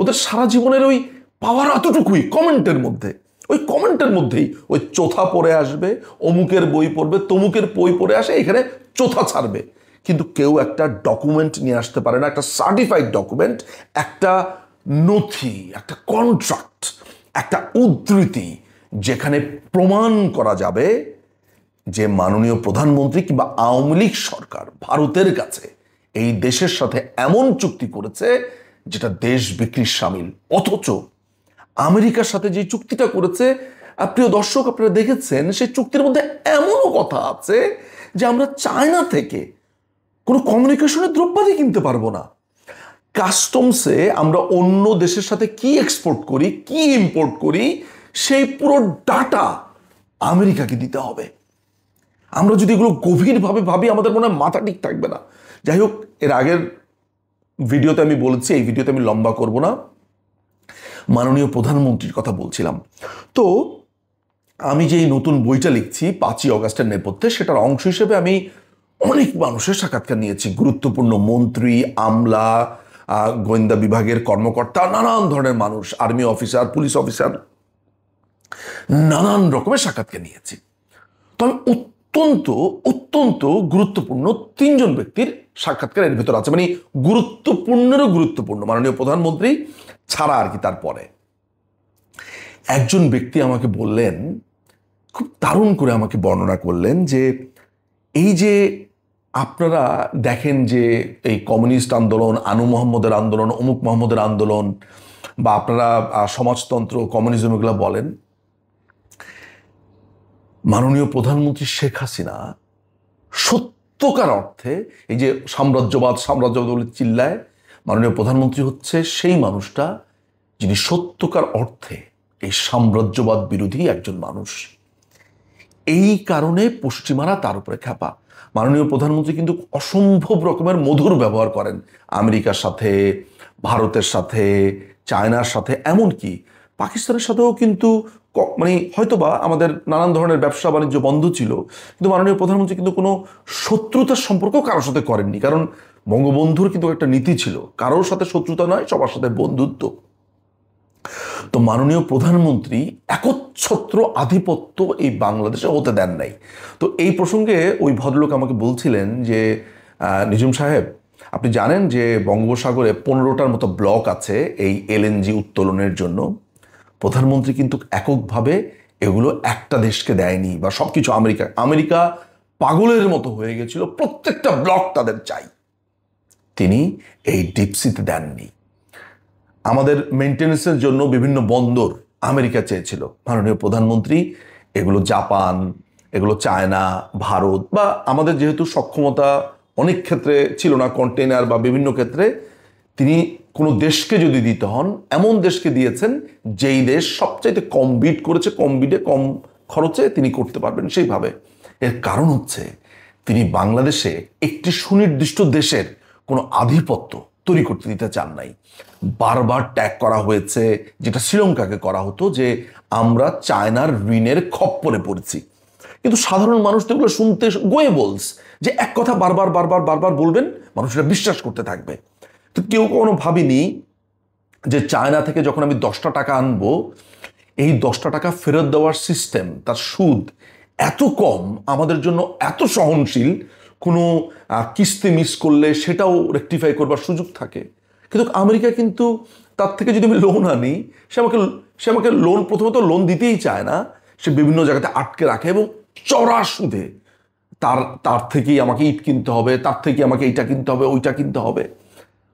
ওদের সারা জীবনের ওই পাওয়ার এতটুকুই কমেন্টের মধ্যে, ওই কমেন্টের মধ্যেই ওই চোথা পড়ে আসবে, অমুকের বই পড়বে, তমুকের বই পড়ে আসে, এখানে চোথা ছাড়বে। কিন্তু কেউ একটা ডকুমেন্ট নিয়ে আসতে পারে না, একটা সার্টিফাইড ডকুমেন্ট, একটা নথি, একটা কন্ট্রাক্ট, একটা উদ্ধৃতি, যেখানে প্রমাণ করা যাবে যে মাননীয় প্রধানমন্ত্রী কিংবা আওয়ামী লীগ সরকার ভারতের কাছে এই দেশের সাথে এমন চুক্তি করেছে যেটা দেশ বিক্রির শামিল। অথচ আমেরিকার সাথে যে চুক্তিটা করেছে, প্রিয় দর্শক আপনারা দেখেছেন, সেই চুক্তির মধ্যে এমনও কথা আছে যে আমরা চায়না থেকে কোনো কমিউনিকেশনের দ্রব্যাদি কিনতে পারবো না। কাস্টমসে আমরা অন্য দেশের সাথে কি এক্সপোর্ট করি, কি ইম্পোর্ট করি, সেই পুরো ডাটা আমেরিকাকে দিতে হবে। আমরা যদি এগুলো গভীরভাবে ভাবি আমাদের মনে হয় মাথা ঠিক থাকবে না। যাই হোক, এর আগের ভিডিওতে আমি বলেছি, এই ভিডিওতে আমি লম্বা করব না, মাননীয় প্রধানমন্ত্রীর কথা বলছিলাম। তো আমি যে নতুন বইটা লিখছি 5ই অগাস্টের নেপথ্যে, সেটার অংশ হিসেবে আমি অনেক মানুষের সাক্ষাৎকার নিয়েছি, গুরুত্বপূর্ণ মন্ত্রী, আমলা, গোয়েন্দা বিভাগের কর্মকর্তা, নানান ধরনের মানুষ, আর্মি অফিসার, পুলিশ অফিসার, নানান রকমের সাক্ষাৎকার নিয়েছি। তো আমি অত্যন্ত গুরুত্বপূর্ণ 3 জন ব্যক্তির সাক্ষাৎকার এর ভেতর আছে, মানে গুরুত্বপূর্ণেরও গুরুত্বপূর্ণ, মাননীয় প্রধানমন্ত্রী ছাড়া আর কি। তারপরে একজন ব্যক্তি আমাকে বললেন, খুব দারুণ করে আমাকে বর্ণনা করলেন যে এই যে আপনারা দেখেন যে এই কমিউনিস্ট আন্দোলন, আনু মোহাম্মদের আন্দোলন, অমুক মোহাম্মদের আন্দোলন, বা আপনারা সমাজতন্ত্র, কমিউনিজম এগুলো বলেন, মাননীয় প্রধানমন্ত্রী শেখ হাসিনা সত্যকার অর্থে এই যে সাম্রাজ্যবাদ বলে চিল্লায়, মাননীয় প্রধানমন্ত্রী হচ্ছে সেই মানুষটা যিনি সত্যকার অর্থে এই সাম্রাজ্যবাদ বিরোধী একজন মানুষ। এই কারণে পশ্চিমারা তার উপরে খ্যাপা। মাননীয় প্রধানমন্ত্রী কিন্তু অসম্ভব রকমের মধুর ব্যবহার করেন আমেরিকার সাথে, ভারতের সাথে, চায়নার সাথে, এমনকি পাকিস্তানের সাথেও কিন্তু মানে হয়তোবা আমাদের নানান ধরনের ব্যবসা বাণিজ্য বন্ধ ছিল, কিন্তু মাননীয় প্রধানমন্ত্রী কিন্তু কোনো শত্রুতার সম্পর্ক কারোর সাথে করেননি। কারণ বঙ্গবন্ধুর কিন্তু একটা নীতি ছিল, কারোর সাথে শত্রুতা নয়, সবার সাথে বন্ধুত্ব। তো মাননীয় প্রধানমন্ত্রী একচ্ছত্র আধিপত্য এই বাংলাদেশে হতে দেন নাই। তো এই প্রসঙ্গে ওই ভদ্রলোক আমাকে বলছিলেন যে নিঝুম সাহেব, আপনি জানেন যে বঙ্গোপসাগরে 15টার মতো ব্লক আছে এই এলএনজি উত্তোলনের জন্য। প্রধানমন্ত্রী কিন্তু এককভাবে এগুলো একটা দেশকে দেয়নি, বা সবকিছু আমেরিকা পাগলের মতো হয়ে গেছিল, প্রত্যেকটা ব্লক তাদের চাই। তিনি এই ডিপসিতে দেননি। আমাদের মেনটেন্যান্সের জন্য বিভিন্ন বন্দর আমেরিকা চেয়েছিল, মাননীয় প্রধানমন্ত্রী এগুলো জাপান, এগুলো চায়না, ভারত, বা আমাদের যেহেতু সক্ষমতা অনেক ক্ষেত্রে ছিল না কন্টেনার বা বিভিন্ন ক্ষেত্রে, তিনি কোনো দেশকে যদি দিতে হন এমন দেশকে দিয়েছেন যেই দেশ সবচাইতে কম বিড করেছে, কম বিডে কম খরচে তিনি করতে পারবেন সেইভাবে। এর কারণ হচ্ছে তিনি বাংলাদেশে একটি সুনির্দিষ্ট দেশের কোনো আধিপত্য তৈরি করতে দিতে চান নাই। বারবার ট্যাগ করা হয়েছে, যেটা শ্রীলঙ্কাকে করা হতো, যে আমরা চায়নার ঋণের খপ্পরে পড়েছি। কিন্তু সাধারণ মানুষ তো এগুলো শুনতে গোয়েবলস, যে এক কথা বারবার বলবেন, মানুষরা বিশ্বাস করতে থাকবে। তো কেউ কখনো ভাবিনি যে চায়না থেকে যখন আমি 10টা টাকা আনবো, এই 10টা টাকা ফেরত দেওয়ার সিস্টেম, তার সুদ এত কম, আমাদের জন্য এত সহনশীল, কোনো কিস্তি মিস করলে সেটাও রেকটিফাই করবার সুযোগ থাকে। কিন্তু আমেরিকা কিন্তু তার থেকে যদি আমি লোন আনি, সে আমাকে লোন প্রথমত লোন দিতেই চায় না, সে বিভিন্ন জায়গাতে আটকে রাখে এবং চড়া সুদে তার থেকেই আমাকে ইট কিনতে হবে, তার থেকে আমাকে এইটা কিনতে হবে, ওইটা কিনতে হবে।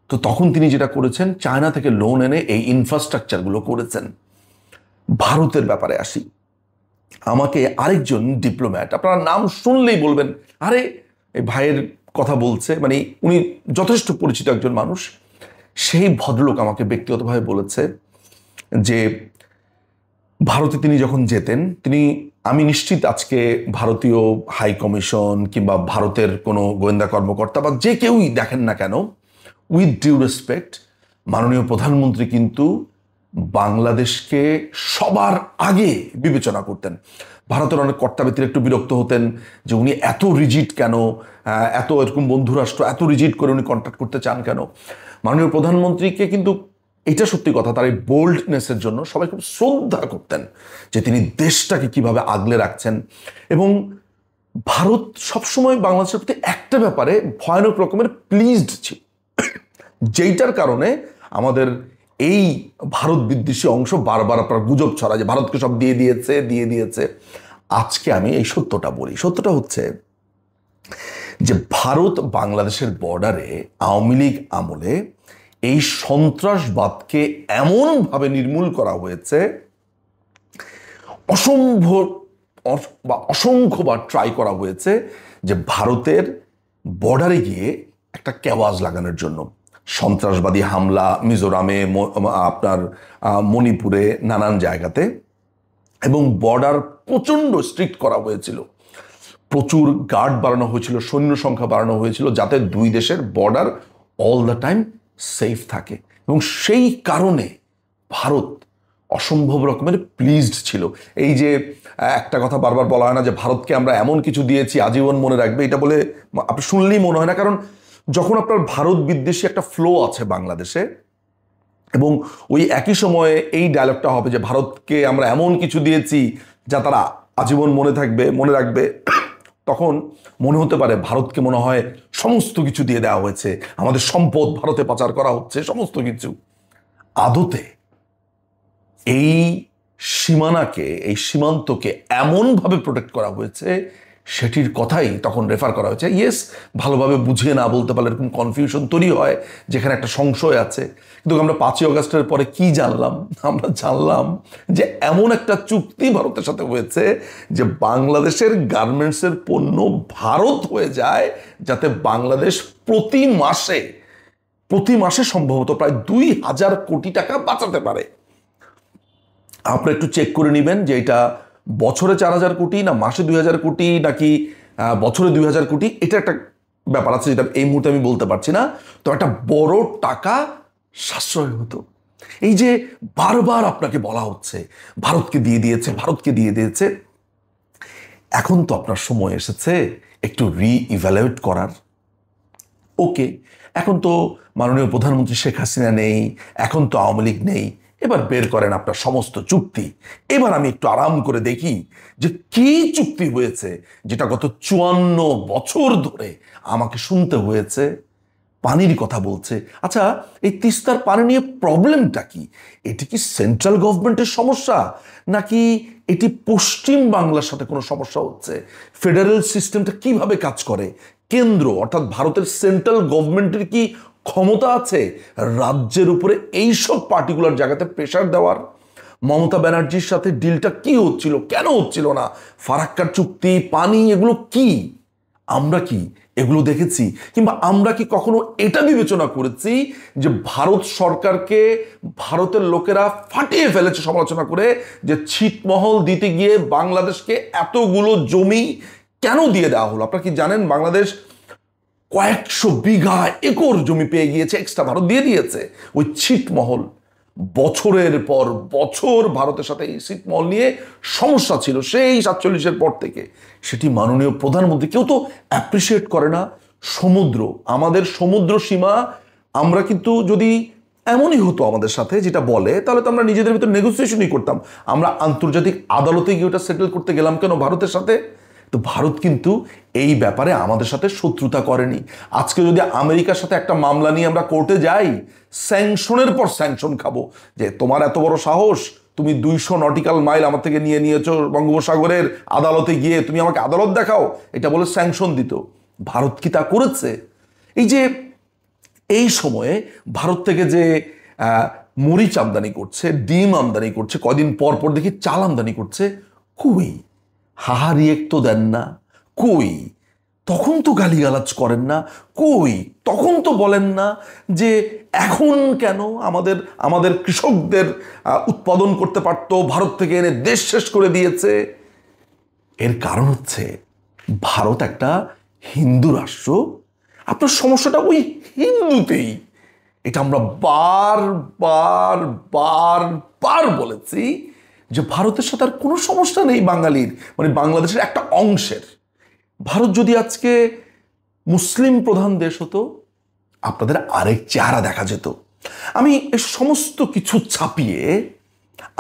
তো তখন তিনি যেটা করেছেন, চায়না থেকে লোন এনে এই ইনফ্রাস্ট্রাকচারগুলো করেছেন। ভারতের ব্যাপারে আসি। আমাকে আরেকজন ডিপ্লোম্যাট, আপনার নাম শুনলেই বলবেন আরে এই ভাইয়ের কথা বলছে, মানে উনি যথেষ্ট পরিচিত একজন মানুষ। সেই ভদ্রলোক আমাকে ব্যক্তিগতভাবে বলেছে যে ভারতে তিনি যখন যেতেন, আমি নিশ্চিত আজকে ভারতীয় হাই কমিশন কিংবা ভারতের কোনো গোয়েন্দা কর্মকর্তা বা যে কেউই দেখেন না কেন, উইথ ডিউ রেসপেক্ট, মাননীয় প্রধানমন্ত্রী কিন্তু বাংলাদেশকে সবার আগে বিবেচনা করতেন। ভারতের অনেক কর্তাব্যক্তিরা একটু বিরক্ত হতেন যে উনি এত রিজিড কেন, এত এরকম বন্ধুরাষ্ট্র এত রিজিড করে উনি কন্ট্যাক্ট করতে চান কেন। মাননীয় প্রধানমন্ত্রীকে কিন্তু, এটা সত্যি কথা, তার এই বোল্ডনেসের জন্য সবাই খুব শ্রদ্ধা করতেন যে তিনি দেশটাকে কিভাবে আগলে রাখছেন। এবং ভারত সবসময় বাংলাদেশের প্রতি একটা ব্যাপারে ভয়ানক রকমের প্লিজড ছিল, যেইটার কারণে আমাদের এই ভারত বিদ্বেষী অংশ বারবার আপনার গুজব ছড়া যে ভারতকে সব দিয়ে দিয়েছে। আজকে আমি এই সত্যটা বলি। সত্যটা হচ্ছে যে ভারত বাংলাদেশের বর্ডারে আওয়ামী লীগ আমলে এই সন্ত্রাসবাদকে এমনভাবে নির্মূল করা হয়েছে, অসংখ্যবার ট্রাই করা হয়েছে যে ভারতের বর্ডারে গিয়ে একটা কেওয়াজ লাগানোর জন্য। সন্ত্রাসবাদী হামলা মিজোরামে, আপনার মণিপুরে, নানান জায়গাতে, এবং বর্ডার প্রচণ্ড স্ট্রিক্ট করা হয়েছিল, প্রচুর গার্ড বাড়ানো হয়েছিল, সৈন্য সংখ্যা বাড়ানো হয়েছিল, যাতে দুই দেশের border all the time safe থাকে। এবং সেই কারণে ভারত অসম্ভব রকমের প্লিজড ছিল। এই যে একটা কথা বারবার বলা হয় না যে ভারতকে আমরা এমন কিছু দিয়েছি আজীবন মনে রাখবে, এটা বলে আপনি শুনলেই মনে হয় না। কারণ যখন আপনার ভারত বিদ্বেষী একটা ফ্লো আছে বাংলাদেশে, এবং ওই একই সময়ে এই ডায়লগটা হবে যে ভারতকে আমরা এমন কিছু দিয়েছি যা তারা আজীবন মনে রাখবে, তখন মনে হতে পারে ভারতকে মনে হয় সমস্ত কিছু দিয়ে দেওয়া হয়েছে, আমাদের সম্পদ ভারতে পাচার করা হচ্ছে, সমস্ত কিছু। আদতে এই সীমানাকে, এই সীমান্তকে এমনভাবে প্রোটেক্ট করা হয়েছে, সেটির কথাই তখন রেফার করা হয়েছে। ইয়েস, ভালোভাবে বুঝিয়ে না বলতে পারলে এরকম কনফিউশন তৈরি হয়, যেখানে একটা সংশয় আছে। কিন্তু আমরা 5ই অগাস্টের পরে কি জানলাম? আমরা জানলাম যে এমন একটা চুক্তি ভারতের সাথে হয়েছে যে বাংলাদেশের গার্মেন্টসের পণ্য ভারত হয়ে যায়, যাতে বাংলাদেশ প্রতি মাসে সম্ভবত প্রায় 2000 কোটি টাকা বাঁচাতে পারে। আপনি একটু চেক করে নেবেন যে এটা বছরে 4000 কোটি না মাসে 2000 কোটি নাকি বছরে 2000 কোটি, এটা একটা ব্যাপার আছে যেটা এই মুহূর্তে আমি বলতে পারছি না। তো একটা বড় টাকা সাশ্রয় হতো। এই যে বারবার আপনাকে বলা হচ্ছে ভারতকে দিয়ে দিয়েছে, এখন তো আপনার সময় এসেছে একটু রিইভ্যালুয়েট করার। ওকে, এখন তো মাননীয় প্রধানমন্ত্রী শেখ হাসিনা নেই, এখন তো আওয়ামী লীগ নেই, এবার বের করেন আপনার সমস্ত চুক্তি। এবার আমি একটু আরাম করে দেখি যে কি চুক্তি হয়েছে, যেটা গত 54 বছর ধরে আমাকে শুনতে হয়েছে। পানির কথা বলছে। আচ্ছা, এই তিস্তার পানি নিয়ে প্রবলেমটা কি? এটি কি সেন্ট্রাল গভর্নমেন্টের সমস্যা, নাকি এটি পশ্চিম বাংলার সাথে কোনো সমস্যা হচ্ছে? ফেডারেল সিস্টেমটা কিভাবে কাজ করে? কেন্দ্র অর্থাৎ ভারতের সেন্ট্রাল গভর্নমেন্টের কি ক্ষমতা আছে রাজ্যের উপরে এইসব পার্টিকুলার জায়গাতে প্রেশার দেওয়ার? মমতা ব্যানার্জির সাথে ডিলটা কি হচ্ছিল, কেন হচ্ছিল না? ফারাক্কার চুক্তি, পানি, এগুলো কি আমরা কি এগুলো দেখেছি? কিংবা আমরা কি কখনো এটা বিবেচনা করেছি যে ভারত সরকারকে ভারতের লোকেরা ফাটিয়ে ফেলেছে সমালোচনা করে, যে ছিটমহল দিতে গিয়ে বাংলাদেশকে এতগুলো জমি কেন দিয়ে দেওয়া হলো? আপনারা কি জানেন বাংলাদেশ কয়েকশো বিঘা একর জমি পেয়ে গিয়েছে, এক্সট্রা ভারত দিয়ে দিয়েছে। ওই ছিটমহল বছরের পর বছর ভারতের সাথে এই ছিটমহল নিয়ে সমস্যা ছিল সেই 47-এর পর থেকে। সেটি মাননীয় প্রধানমন্ত্রী কেউ তো অ্যাপ্রিসিয়েট করে না। আমাদের সমুদ্র সীমা, আমরা কিন্তু যদি এমনই হতো আমাদের সাথে যেটা বলে, তাহলে তো আমরা নিজেদের ভিতরে নেগোসিয়েশনই করতাম। আমরা আন্তর্জাতিক আদালতে গিয়ে ওটা সেটেল করতে গেলাম কেন ভারতের সাথে? তো ভারত কিন্তু এই ব্যাপারে আমাদের সাথে শত্রুতা করেনি। আজকে যদি আমেরিকার সাথে একটা মামলা নিয়ে আমরা কোর্টে যাই, স্যাংশনের পর স্যাংশন খাবো, যে তোমার এত বড় সাহস, তুমি 200 নটিক্যাল মাইল আমার থেকে নিয়েছো বঙ্গোপসাগরের আদালতে গিয়ে, তুমি আমাকে আদালত দেখাও, এটা বলে স্যাংশন দিত। ভারত কি তা করেছে? এই সময়ে ভারত থেকে যে মরিচ আমদানি করছে, ডিম আমদানি করছে, কদিন পর পর দেখি চাল আমদানি করছে, কই হাহারিয়েক তো দেন না, কই তখন তো গালিগালাজ করেন না, কই তখন তো বলেন না যে এখন কেন আমাদের কৃষকদের উৎপাদন করতে পারতো, ভারত থেকে এনে দেশ শেষ করে দিয়েছে। এর কারণ হচ্ছে ভারত একটা হিন্দু রাষ্ট্র, আপনার সমস্যাটা ওই হিন্দুতেই। এটা আমরা বার বার বলেছি যে ভারতের সাথে আর কোনো সমস্যা নেই বাঙালির, মানে বাংলাদেশের একটা অংশের। ভারত যদি আজকে মুসলিম প্রধান দেশ হতো, আপনাদের আরেক চেহারা দেখা যেত। আমি এই সমস্ত কিছু ছাপিয়ে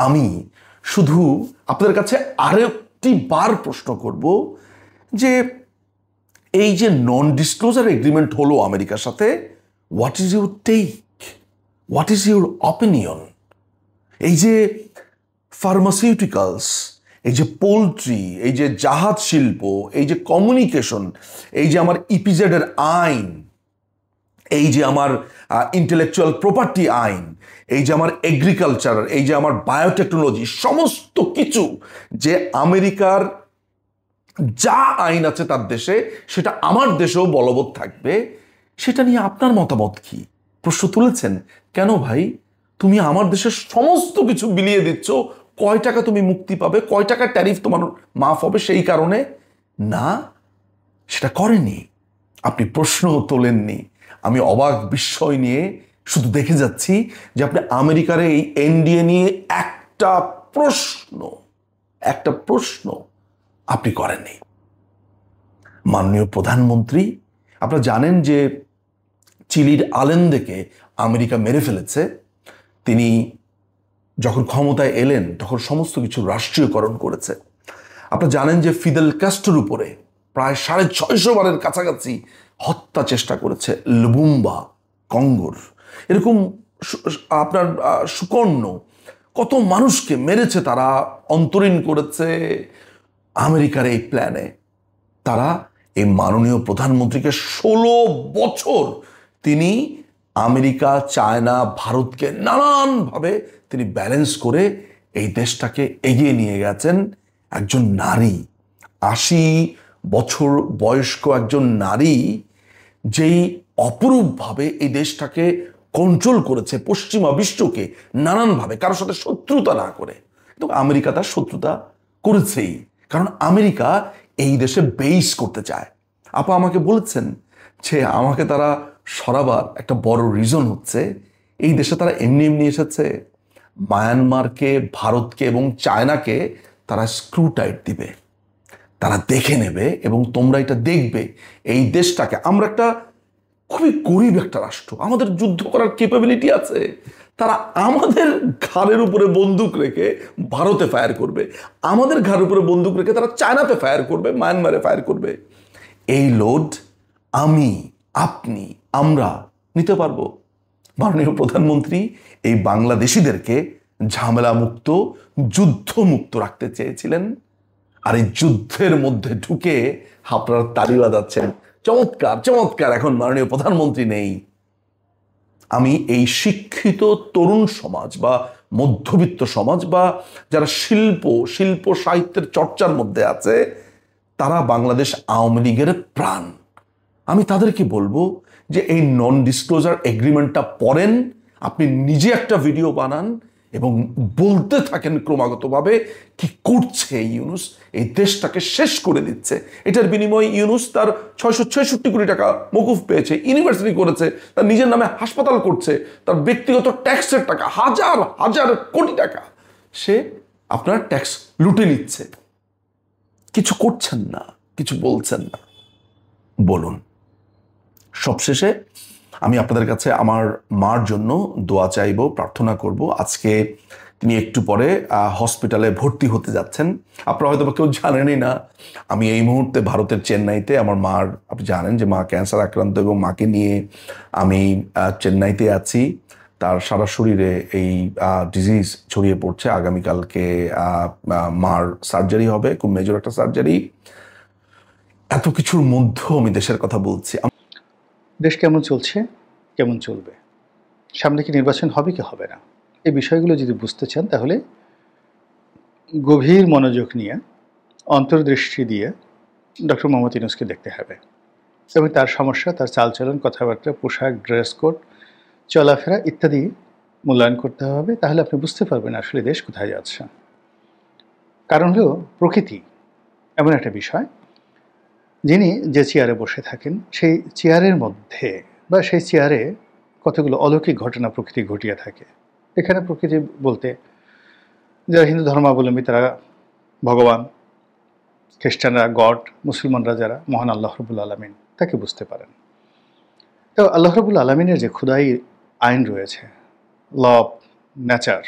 আমি শুধু আপনাদের কাছে আরেকটি বার প্রশ্ন করব যে এই যে নন ডিসক্লোজার এগ্রিমেন্ট হলো আমেরিকার সাথে, what is your take, what is your opinion? এই যে ফার্মাসিউটিক্যালস, এই যে পোলট্রি, এই যে জাহাজ শিল্প, এই যে কমিউনিকেশন, এই যে আমার ইপিজেডের আইন, এই যে আমার ইন্টেলেকচুয়াল প্রপার্টি আইন, এই যে আমার এগ্রিকালচার, এই যে আমার বায়োটেকনোলজি, সমস্ত কিছু যে আমেরিকার যা আইন আছে তার দেশে, সেটা আমার দেশেও বলবৎ থাকবে, সেটা নিয়ে আপনার মতামত কি? প্রশ্ন তুলেছেন কেন ভাই? তুমি আমার দেশের সমস্ত কিছু বিলিয়ে দিচ্ছ, কয় টাকা তুমি মুক্তি পাবে, কয় টাকা ট্যারিফ তোমার মাফ হবে সেই কারণে? না, সেটা করেনি। আপনি প্রশ্নও তোলেননি। আমি অবাক বিস্ময় নিয়ে শুধু দেখে যাচ্ছি যে আপনি আমেরিকার এই এনডিএ নিয়ে একটা প্রশ্ন আপনি করেননি। মাননীয় প্রধানমন্ত্রী, আপনারা জানেন যে চিলির আলেন্দেকে আমেরিকা মেরে ফেলেছে। তিনি যখন ক্ষমতায় এলেন তখন সমস্ত কিছু রাষ্ট্রীয়করণ করেছে। আপনারা জানেন যে ফিদেল ক্যাস্ট্রোর উপরে প্রায় 650 বারের কাছাকাছি হত্যা চেষ্টা করেছে লুবুম্বা, কঙ্গোর, এরকম আপনার সুকর্ণ কত মানুষকে মেরেছে, তারা অন্তরীণ করেছে আমেরিকার এই প্ল্যানে। তারা এই মাননীয় প্রধানমন্ত্রীকে 16 বছর তিনি আমেরিকা, চায়না, ভারতকে নানানভাবে তিনি ব্যালেন্স করে এই দেশটাকে এগিয়ে নিয়ে গেছেন। একজন নারী, 80 বছর বয়স্ক একজন নারী, যেই অপরূপভাবে এই দেশটাকে কন্ট্রোল করেছে, পশ্চিমা বিশ্বকে নানানভাবে, কারোর সাথে শত্রুতা না করে। কিন্তু আমেরিকা তার শত্রুতা করেছেই, কারণ আমেরিকা এই দেশে বেইস করতে চায়। আপা আমাকে বলেছেন যে আমাকে তারা সরাবার একটা বড় রিজন হচ্ছে এই দেশে তারা এমনি এসেছে, মায়ানমারকে, ভারতকে এবং চায়নাকে তারা স্ক্রু টাইট দিবে, তারা দেখে নেবে এবং তোমরা এটা দেখবে এই দেশটাকে। আমরা একটা খুবই গরিব একটা রাষ্ট্র, আমাদের যুদ্ধ করার ক্যাপাবিলিটি আছে, তারা আমাদের ঘাড়ের উপরে বন্দুক রেখে ভারতে ফায়ার করবে, আমাদের ঘাড়ের উপরে বন্দুক রেখে তারা চায়নাতে ফায়ার করবে, মায়ানমারে ফায়ার করবে। এই লোড আমি, আপনি, আমরা নিতে পারবো? মাননীয় প্রধানমন্ত্রী এই বাংলাদেশিদেরকে ঝামেলা মুক্ত, যুদ্ধ মুক্ত রাখতে চেয়েছিলেন, আর এই যুদ্ধের মধ্যে ঢুকে আপনারা তালি বাজাচ্ছেন। চমৎকার চমৎকার, এখন মাননীয় প্রধানমন্ত্রী নেই। আমি এই শিক্ষিত তরুণ সমাজ বা মধ্যবিত্ত সমাজ বা যারা শিল্প সাহিত্যের চর্চার মধ্যে আছে, তারা বাংলাদেশ আওয়ামী লীগের প্রাণ। আমি তাদেরকে বলবো যে এই নন ডিসক্লোজার এগ্রিমেন্টটা পড়েন, আপনি নিজে একটা ভিডিও বানান এবং বলতে থাকেন ক্রমাগতভাবে কি করছে ইউনূস, এই দেশটাকে শেষ করে দিচ্ছে। এটার বিনিময়ে ইউনূস তার 666 কোটি টাকা মকুফ পেয়েছে, ইউনিভার্সিটি করেছে, তার নিজের নামে হাসপাতাল করছে, তার ব্যক্তিগত ট্যাক্সের টাকা হাজার হাজার কোটি টাকা সে আপনার ট্যাক্স লুটে নিচ্ছে। কিছু করছেন না, কিছু বলছেন না, বলুন। সবশেষে আমি আপনাদের কাছে আমার মার জন্য দোয়া চাইব, প্রার্থনা করব। আজকে তিনি একটু পরে হসপিটালে ভর্তি হতে যাচ্ছেন। আপনারা হয়তো কেউ জানেনই না, আমি এই মুহূর্তে ভারতের চেন্নাইতে আমার মার, আপনি জানেন যে মা ক্যান্সার আক্রান্ত, এবং মাকে নিয়ে আমি চেন্নাইতে আছি। তার সারা শরীরে এই ডিজিজ ছড়িয়ে পড়ছে। আগামীকালকে মার সার্জারি হবে, খুব মেজর একটা সার্জারি। এত কিছুর মধ্যেও আমি দেশের কথা বলছি। দেশ কেমন চলছে, কেমন চলবে, সামনে কি নির্বাচন হবে কি হবে না, এই বিষয়গুলো যদি বুঝতে চান তাহলে গভীর মনোযোগ নিয়ে অন্তর্দৃষ্টি দিয়ে ডক্টর মোহাম্মদ ইউনূসকে দেখতে হবে এবং তার সমস্যা, তার চালচলন, কথাবার্তা, পোশাক, ড্রেস কোড, চলাফেরা ইত্যাদি মূল্যায়ন করতে হবে। তাহলে আপনি বুঝতে পারবেন আসলে দেশ কোথায় যাচ্ছে। কারণ হলো প্রকৃতি এমন একটা বিষয়, যিনি যে চেয়ারে বসে থাকেন সেই চেয়ারের মধ্যে বা সেই চেয়ারে কতগুলো অলৌকিক ঘটনা প্রকৃতি ঘটিয়ে থাকে। এখানে প্রকৃতি বলতে যারা হিন্দু ধর্মাবলম্বী তারা ভগবান, খ্রিস্টানরা গড, মুসলমানরা যারা মহান আল্লাহ রাব্বুল আলামিন তাকে বুঝতে পারেন। তো আল্লাহ রাব্বুল আলামিনের যে খোদাই আইন রয়েছে, ল অফ নেচার,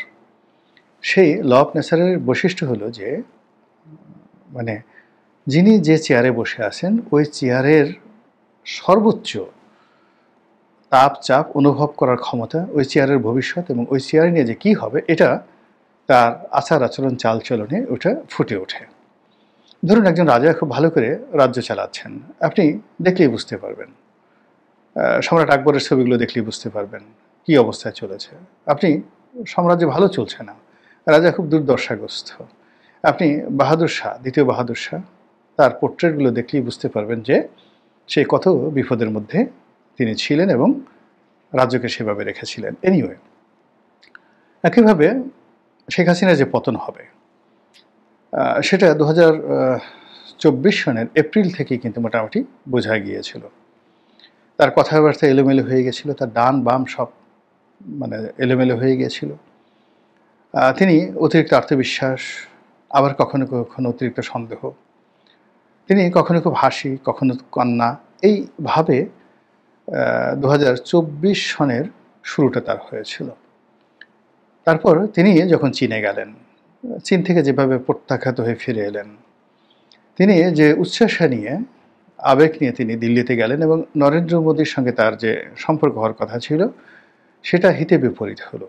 সেই ল অফ নেচারের বৈশিষ্ট্য হলো যে মানে যিনি যে চেয়ারে বসে আছেন ওই চেয়ারের সর্বোচ্চ তাপ চাপ অনুভব করার ক্ষমতা, ওই চেয়ারের ভবিষ্যৎ এবং ওই চেয়ারে নিয়ে যে কী হবে এটা তার আচার আচরণ চালচলনে ওটা ফুটে ওঠে। ধরুন একজন রাজা খুব ভালো করে রাজ্য চালাচ্ছেন, আপনি দেখলেই বুঝতে পারবেন। সম্রাট আকবরের ছবিগুলো দেখলেই বুঝতে পারবেন কী অবস্থায় চলেছে। আপনি সাম্রাজ্য ভালো চলছে না, রাজা খুব দুর্দশাগ্রস্ত। আপনি বাহাদুর শাহ, দ্বিতীয় বাহাদুর শাহ, তার পোর্ট্রেটগুলো দেখলেই বুঝতে পারবেন যে সে কত বিপদের মধ্যে তিনি ছিলেন এবং রাজ্যকে সেভাবে রেখেছিলেন। এনিওয়ে, একইভাবে শেখ হাসিনার যে পতন হবে সেটা 2024 সনের এপ্রিল থেকেই কিন্তু মোটামুটি বোঝা গিয়েছিল। তার কথাবার্তা এলোমেলো হয়ে গেছিল, তার ডান বাম সব মানে এলোমেলো হয়ে গিয়েছিল। তিনি অতিরিক্ত আত্মবিশ্বাস, আবার কখনো কখনো অতিরিক্ত সন্দেহ, তিনি কখনো খুব হাসি, কখনো কান্না, এইভাবে 2024 সনের শুরুটা তার হয়েছিল। তারপর তিনি যখন চীনে গেলেন, চীন থেকে যেভাবে প্রত্যাখ্যাত হয়ে ফিরে এলেন, তিনি যে উচ্ছ্বাসা নিয়ে, আবেগ নিয়ে তিনি দিল্লিতে গেলেন এবং নরেন্দ্র মোদীর সঙ্গে তার যে সম্পর্ক হওয়ার কথা ছিল সেটা হিতে বিপরীত হলো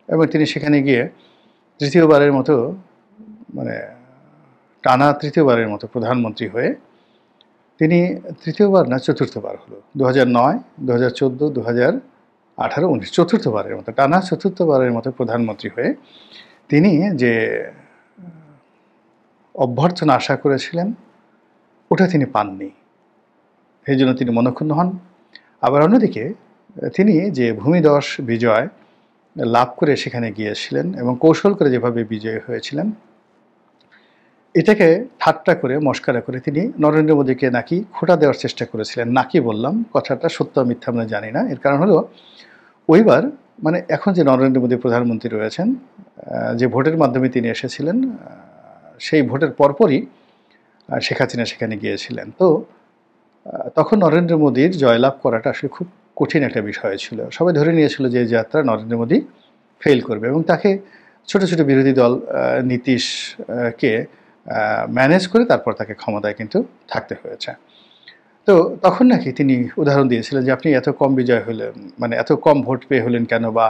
এবং তিনি সেখানে গিয়ে তৃতীয়বারের মতো মানে টানা তৃতীয়বারের মতো প্রধানমন্ত্রী হয়ে, তিনি তৃতীয়বার না চতুর্থবার হলো, 2009, 2014, 2018, 19 চতুর্থবারের মতো, টানা চতুর্থবারের মতো প্রধানমন্ত্রী হয়ে তিনি যে অভ্যর্থনা আশা করেছিলেন ওটা তিনি পাননি। এই জন্য তিনি মনক্ষুণ্ণ হন। আবার অন্যদিকে তিনি যে ভূমিধস বিজয় লাভ করে সেখানে গিয়েছিলেন এবং কৌশল করে যেভাবে বিজয়ী হয়েছিলেন, এটাকে ঠাট্টা করে মস্কারা করে তিনি নরেন্দ্র মোদীকে নাকি খোঁটা দেওয়ার চেষ্টা করেছিলেন। নাকি বললাম, কথাটা সত্য মিথ্যা আমরা জানি না। এর কারণ হলো ওইবার মানে এখন যে নরেন্দ্র মোদী প্রধানমন্ত্রী রয়েছেন, যে ভোটের মাধ্যমে তিনি এসেছিলেন, সেই ভোটের পরপরই শেখ হাসিনা সেখানে গিয়েছিলেন। তো তখন নরেন্দ্র মোদীর জয়লাভ করাটা আসলে খুব কঠিন একটা বিষয় ছিল। সবাই ধরে নিয়েছিল যে এই যাত্রা নরেন্দ্র মোদী ফেল করবে এবং তাকে ছোট ছোট বিরোধী দল নীতিশকে ম্যানেজ করে তারপর তাকে ক্ষমতায় কিন্তু থাকতে হয়েছে। তো তখন নাকি তিনি উদাহরণ দিয়েছিলেন যে আপনি এত কম বিজয় হলেন, মানে এত কম ভোট পেয়ে হলেন কেন, বা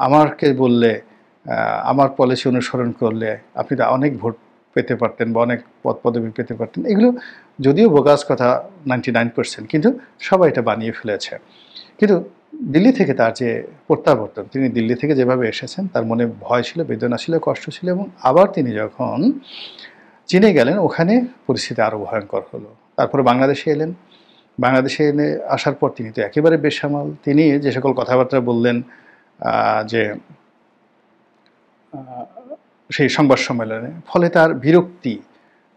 আমাকে বললে, আমার পলিসি অনুসরণ করলে আপনি তো অনেক ভোট পেতে পারতেন বা অনেক পদ পদবি পেতে পারতেন। এগুলো যদিও বোগাস কথা 99%, কিন্তু সবাই এটা বানিয়ে ফেলেছে। কিন্তু দিল্লি থেকে তার যে প্রত্যাবর্তন, তিনি দিল্লি থেকে যেভাবে এসেছেন তার মনে ভয় ছিল, বেদনা ছিল, কষ্ট ছিল এবং আবার তিনি যখন চীনে গেলেন ওখানে পরিস্থিতি আরও ভয়ঙ্কর হলো। তারপরে বাংলাদেশে এলেন, বাংলাদেশে এনে আসার পর তিনি তো একেবারে বেসামাল। তিনি যে সকল কথাবার্তা বললেন, যে সেই সংবাদ সম্মেলনে, ফলে তার বিরক্তি,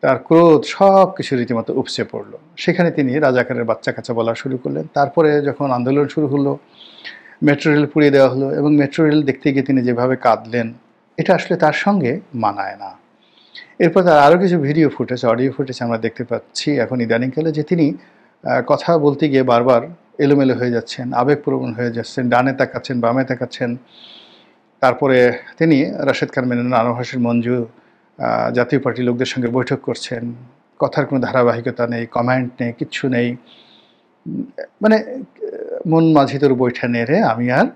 তার ক্রোধ সব কিছু রীতিমতো উপচে পড়লো। সেখানে তিনি রাজাকারের বাচ্চা কাচ্চা বলা শুরু করলেন। তারপরে যখন আন্দোলন শুরু হলো, মেট্রো রেল পুড়িয়ে দেওয়া হলো এবং মেট্রো রেল দেখতে গিয়ে তিনি যেভাবে কাঁদলেন, এটা আসলে তার সঙ্গে মানায় না। এরপর তার আরও কিছু ভিডিও ফুটেজ, অডিও ফুটেজ আমরা দেখতে পাচ্ছি এখন ইদানিংকালে, যে তিনি কথা বলতে গিয়ে বারবার এলোমেলো হয়ে যাচ্ছেন, আবেগপ্রবণ হয়ে যাচ্ছেন, ডানে তাকাচ্ছেন, বামে তাকাচ্ছেন। তারপরে তিনি রাশেদ খান মেনন, আনোয়ার হোসেন মঞ্জু, জাতীয় পার্টির লোকদের সঙ্গে বৈঠক করছেন, কথার কোনো ধারাবাহিকতা নেই, কমেন্ট নেই, কিচ্ছু নেই। মানে মন মাঝি তোর বৈঠা নেড়ে আমি আর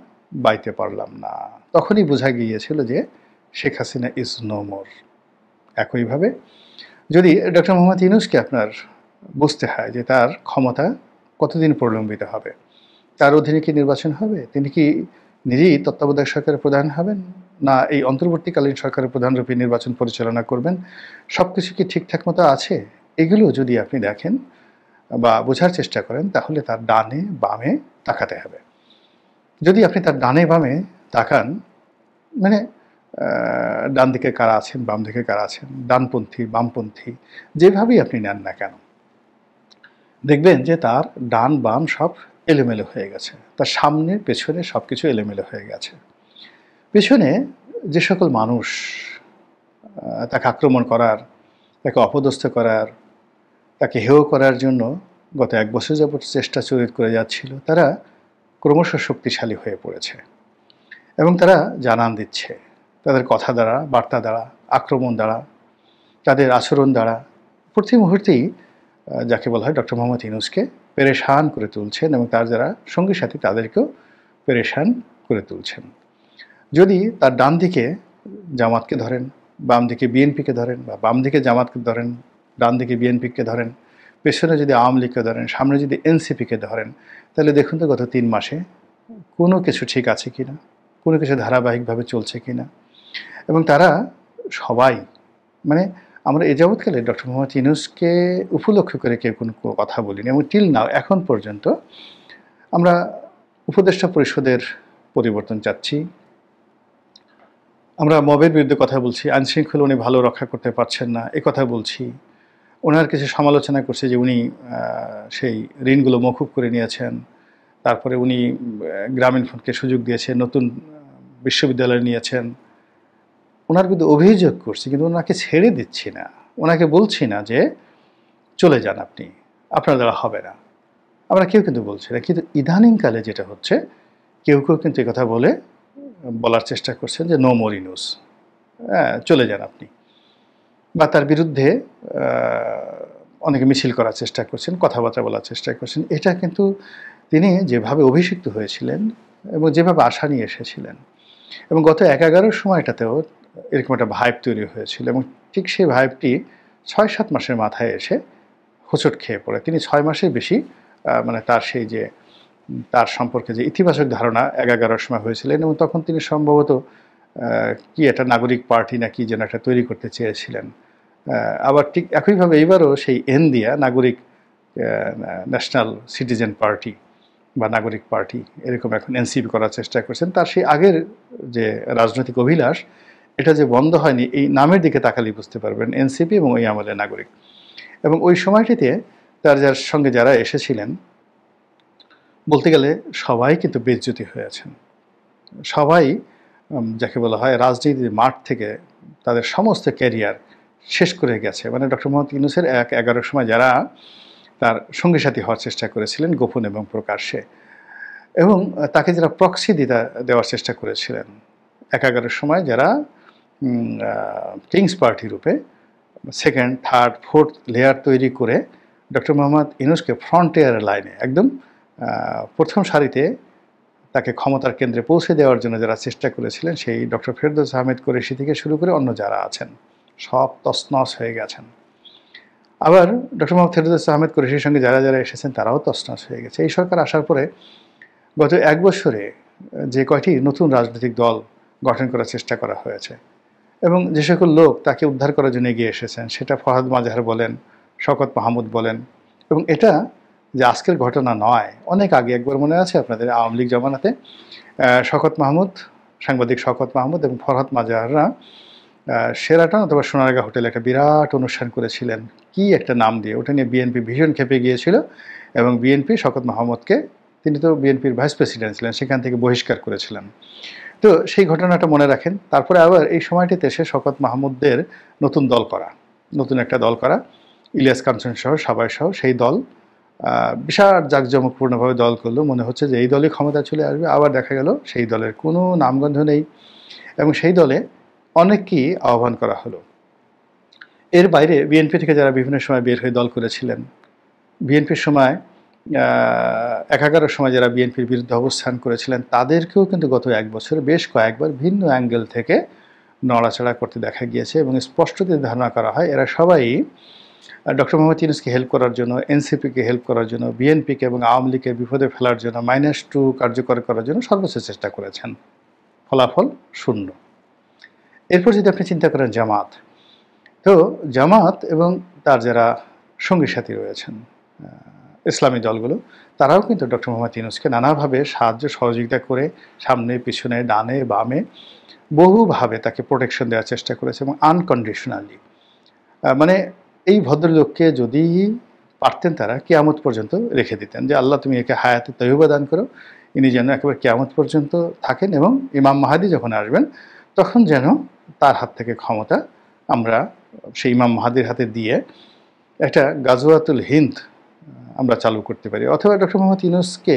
বাইতে পারলাম না। তখনই বোঝা গিয়েছিল যে Sheikh Hasina is no more. একইভাবে যদি ডক্টর মোহাম্মদ ইউনূসকে আপনার বুঝতে হয় যে তার ক্ষমতা কতদিন প্রলম্বিত হবে, তার অধীনে কি নির্বাচন হবে, তিনি কি নিজেই তত্ত্বাবধায়ক সরকারের প্রধান হবেন, না এই অন্তর্বর্তীকালীন সরকারের প্রধানরূপে নির্বাচন পরিচালনা করবেন, সব কিছু কি ঠিকঠাক মতো আছে, এগুলো যদি আপনি দেখেন বা বোঝার চেষ্টা করেন, তাহলে তার ডানে বামে তাকাতে হবে। যদি আপনি তার ডানে বামে তাকান, মানে ডান দিকে কারা আছেন, বাম দিকে কারা আছেন, ডানপন্থী বামপন্থী, যেভাবেই আপনি নেন না কেন, দেখবেন যে তার ডান বাম সব এলোমেলো হয়ে গেছে, তার সামনে পেছনে সব কিছু এলোমেলো হয়ে গেছে। পেছনে যে সকল মানুষ তাকে আক্রমণ করার, তাকে অপদস্থ করার, তাকে হেয় করার জন্য গত 1 বছর যাবত চেষ্টা চরিত করে যাচ্ছিল, তারা ক্রমশ শক্তিশালী হয়ে পড়েছে এবং তারা জানান দিচ্ছে তাদের কথা দ্বারা, বার্তা দ্বারা, আক্রমণ দ্বারা, তাদের আচরণ দ্বারা প্রতি মুহূর্তেই যাকে বলা হয় ডক্টর মোহাম্মদ ইউনূসকে পেরেশান করে তুলছেন এবং তার যারা সঙ্গী সাথী তাদেরকেও পেরেশান করে তুলছেন। যদি তার ডান দিকে জামাতকে ধরেন, বাম দিকে বিএনপিকে ধরেন, বা বাম দিকে জামাতকে ধরেন, ডান দিকে বিএনপিকে ধরেন, পেছনে যদি আওয়ামী লীগকে ধরেন, সামনে যদি এনসিপিকে ধরেন, তাহলে দেখুন তো গত 3 মাসে কোনো কিছু ঠিক আছে কিনা, কোনো কিছু ধারাবাহিকভাবে চলছে কিনা। এবং তারা সবাই, মানে আমরা এ যাবৎকালে ডক্টর মোহাম্মদ ইউনূসকে উপলক্ষ করে কেউ কোনো কথা বলিনি এবং টিল নাও এখন পর্যন্ত আমরা উপদেষ্টা পরিষদের পরিবর্তন চাচ্ছি, আমরা মবের বিরুদ্ধে কথা বলছি, আইনশৃঙ্খলা উনি ভালো রক্ষা করতে পারছেন না এ কথা বলছি, ওনার কিছু সমালোচনা করছে যে উনি সেই ঋণগুলো মকুব করে নিয়েছেন, তারপরে উনি গ্রামীণ ফোনকে সুযোগ দিয়েছেন, নতুন বিশ্ববিদ্যালয় নিয়েছেন, ওনার বিরুদ্ধে অভিযোগ করছি, কিন্তু ওনাকে ছেড়ে দিচ্ছি না, ওনাকে বলছি না যে চলে যান আপনি, আপনার দ্বারা হবে না, আমরা কেউ কিন্তু বলছি না। কিন্তু ইদানিংকালে যেটা হচ্ছে, কেউ কেউ কিন্তু কথা বলার চেষ্টা করছেন যে নো মোর ইউনূস, চলে যান আপনি, বা তার বিরুদ্ধে অনেকে মিছিল করার চেষ্টা করছেন, কথাবার্তা বলার চেষ্টা করছেন। এটা কিন্তু তিনি যেভাবে অভিষিক্ত হয়েছিলেন এবং যেভাবে আশা নিয়ে এসেছিলেন, এবং গত 11 সময়টাতেও এরকম একটা ভাইব তৈরি হয়েছিল, এবং ঠিক সেই ভাইবটি 6-7 মাসের মাথায় এসে হোঁচট খেয়ে পড়ে। তিনি 6 মাসের বেশি মানে তার সেই যে তার সম্পর্কে যে ইতিবাচক ধারণা 11 সময় হয়েছিলেন, এবং তখন তিনি সম্ভবত কি একটা নাগরিক পার্টি না কি যেন একটা তৈরি করতে চেয়েছিলেন। আবার ঠিক একইভাবে এইবারও সেই এন দিয়া নাগরিক ন্যাশনাল সিটিজেন পার্টি বা নাগরিক পার্টি এরকম এখন এনসিপি করার চেষ্টা করছেন। তার সেই আগের যে রাজনৈতিক অভিলাষ, এটা যে বন্ধ হয়নি, এই নামের দিকে তাকালেই বুঝতে পারবেন, এনসিপি এবং ওই আমলের নাগরিক। এবং ওই সময়টিতে তার সঙ্গে যারা এসেছিলেন, বলতে গেলে সবাই কিন্তু বেজ্জতি হয়েছেন, সবাই যাকে বলা হয় রাজনীতির মাঠ থেকে তাদের সমস্ত ক্যারিয়ার শেষ করে গেছে। মানে ডক্টর মোহাম্মদ ইউনূসের 11 সময় যারা তার সঙ্গী সাথী হওয়ার চেষ্টা করেছিলেন গোপন এবং প্রকাশ্যে, এবং তাকে যারা প্রক্সি দেওয়ার চেষ্টা করেছিলেন 11 সময়, যারা কিংস পার্টি রূপে 2nd, 3rd, 4th লেয়ার তৈরি করে ডক্টর মোহাম্মদ ইউনূসকে ফ্রন্টিয়ারের লাইনে একদম প্রথম সারিতে তাকে ক্ষমতার কেন্দ্রে পৌঁছে দেওয়ার জন্য যারা চেষ্টা করেছিলেন, সেই ডক্টর ফেরদৌস আহমেদ কুরেশি থেকে শুরু করে অন্য যারা আছেন সব তছনছ হয়ে গেছেন। আবার ডক্টর মোহাম্মদ ফেরদৌস আহমেদ কুরেশির সঙ্গে যারা যারা এসেছেন তারাও তছনছ হয়ে গেছে। এই সরকার আসার পরে গত 1 বছরে যে কয়টি নতুন রাজনৈতিক দল গঠন করার চেষ্টা করা হয়েছে এবং যে সকল লোক তাকে উদ্ধার করার জন্য এগিয়ে এসেছেন, সেটা ফরহাদ মাজহার বলেন, শওকত মাহমুদ বলেন, এবং এটা যে আজকের ঘটনা নয়, অনেক আগে একবার মনে আছে আপনাদের আওয়ামী লীগ জমানাতে শওকত মাহমুদ, সাংবাদিক শওকত মাহমুদ এবং ফরহাদ মাজহাররা শেরাটন অথবা সোনারগাঁ হোটেলে একটা বিরাট অনুষ্ঠান করেছিলেন, কি একটা নাম দিয়ে, ওটা নিয়ে বিএনপি ভীষণ ক্ষেপে গিয়েছিল এবং বিএনপি শওকত মাহমুদকে, তিনি তো বিএনপির ভাইস প্রেসিডেন্ট ছিলেন, সেখান থেকে বহিষ্কার করেছিলেন। তো সেই ঘটনাটা মনে রাখেন। তারপরে আবার এই সময়টিতে এসে শওকত মাহমুদদের নতুন একটা দল করা, ইলিয়াস কাঞ্চন সহ সবাই সহ সেই দল বিশাল জাঁকজমকপূর্ণভাবে দল করলো, মনে হচ্ছে যে এই দলই ক্ষমতা চলে আসবে। আবার দেখা গেল সেই দলের কোনো নামগন্ধ নেই এবং সেই দলে অনেককেই আহ্বান করা হলো। এর বাইরে বিএনপি থেকে যারা বিভিন্ন সময় বের হয়ে দল করেছিলেন, বিএনপির সময় 11 সময় যারা বিএনপির বিরুদ্ধে অবস্থান করেছিলেন, তাদেরকেও কিন্তু গত 1 বছরে বেশ কয়েকবার ভিন্ন অ্যাঙ্গেল থেকে নড়াচড়া করতে দেখা গিয়েছে এবং স্পষ্টতই ধারণা করা হয় এরা সবাই ডক্টর মোহাম্মদ ইউনূসকে হেল্প করার জন্য, এনসিপিকে হেল্প করার জন্য, বিএনপিকে এবং আওয়ামী লীগকে বিপদে ফেলার জন্য, -2 কার্যকর করার জন্য সর্বোচ্চ চেষ্টা করেছেন। ফলাফল শূন্য। এরপর যদি আপনি চিন্তা করেন জামাত, তো জামাত এবং তার যারা সঙ্গী সাথী রয়েছেন ইসলামী দলগুলো, তারাও কিন্তু ডক্টর মোহাম্মদ ইউনূসকে নানাভাবে সাহায্য সহযোগিতা করে সামনে পিছনে ডানে বামে বহুভাবে তাকে প্রোটেকশন দেওয়ার চেষ্টা করেছে এবং আনকন্ডিশনালি। মানে এই ভদ্রলোককে যদি পারতেন তারা কিয়ামত পর্যন্ত রেখে দিতেন, যে আল্লাহ তুমি একে হায়াতে তৈয়বা দান করো, ইনি যেন একেবারে কিয়ামত পর্যন্ত থাকেন এবং ইমাম মাহাদি যখন আসবেন তখন যেন তার হাত থেকে ক্ষমতা আমরা সেই ইমাম মাহাদির হাতে দিয়ে একটা গাজওয়াতুল হিন্দ আমরা চালু করতে পারি, অথবা ডক্টর মোহাম্মদ ইউনূসকে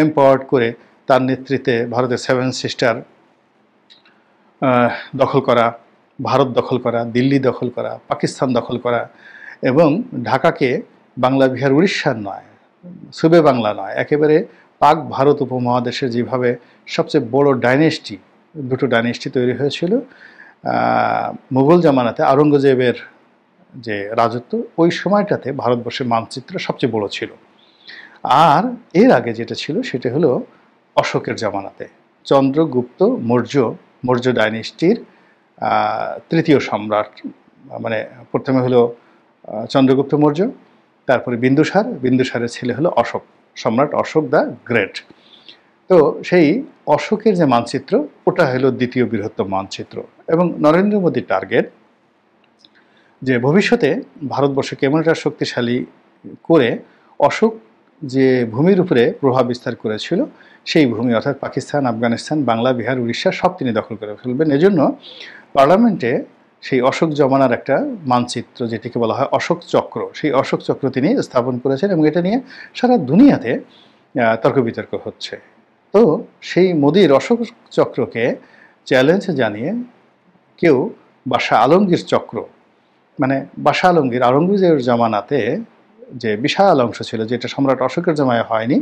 এম্পাওয়ার্ড করে তার নেতৃত্বে ভারতের 7 সিস্টার দখল করা, ভারত দখল করা, দিল্লি দখল করা, পাকিস্তান দখল করা এবং ঢাকাকে বাংলা বিহার উড়িষ্যার নয়, সুবে বাংলা নয়, একেবারে পাক ভারত উপমহাদেশের যেভাবে সবচেয়ে বড় ডাইনেস্টি, দুটো ডাইনেস্টি তৈরি হয়েছিল মুঘল জামানাতে, আওরঙ্গজেবের যে রাজত্ব, ওই সময়টাতে ভারতবর্ষের মানচিত্র সবচেয়ে বড় ছিল। আর এর আগে যেটা ছিল সেটা হলো অশোকের জামানাতে, চন্দ্রগুপ্ত মৌর্য ডাইনেস্টির তৃতীয় সম্রাট, মানে প্রথমে হলো চন্দ্রগুপ্ত মৌর্য, তারপরে বিন্দুসারের ছেলে হলো অশোক, সম্রাট অশোক দ্য গ্রেট। তো সেই অশোকের যে মানচিত্র, ওটা হলো দ্বিতীয় বৃহত্তম মানচিত্র এবং নরেন্দ্র মোদীর টার্গেট যে ভবিষ্যতে ভারতবর্ষকে এমন একটা শক্তিশালী করে অশোক যে ভূমির উপরে প্রভাব বিস্তার করেছিল সেই ভূমি, অর্থাৎ পাকিস্তান, আফগানিস্তান, বাংলা, বিহার, উড়িষ্যা সব তিনি দখল করে ফেলবেন। এজন্য পার্লামেন্টে সেই অশোক জমানার একটা মানচিত্র, যেটিকে বলা হয় অশোক চক্র, সেই অশোক চক্র তিনি স্থাপন করেছেন এবং এটা নিয়ে সারা দুনিয়াতে তর্ক বিতর্ক হচ্ছে। তো সেই মোদির অশোক চক্রকে চ্যালেঞ্জ জানিয়ে কেউ বাদশাহ আলমগীর চক্র, মানে বাদশাহ আলমগীর, আওরঙ্গজেবের জামানাতে যে বিশাল অংশ ছিল, যেটা সম্রাট অশোকের জামানায় হয়নি,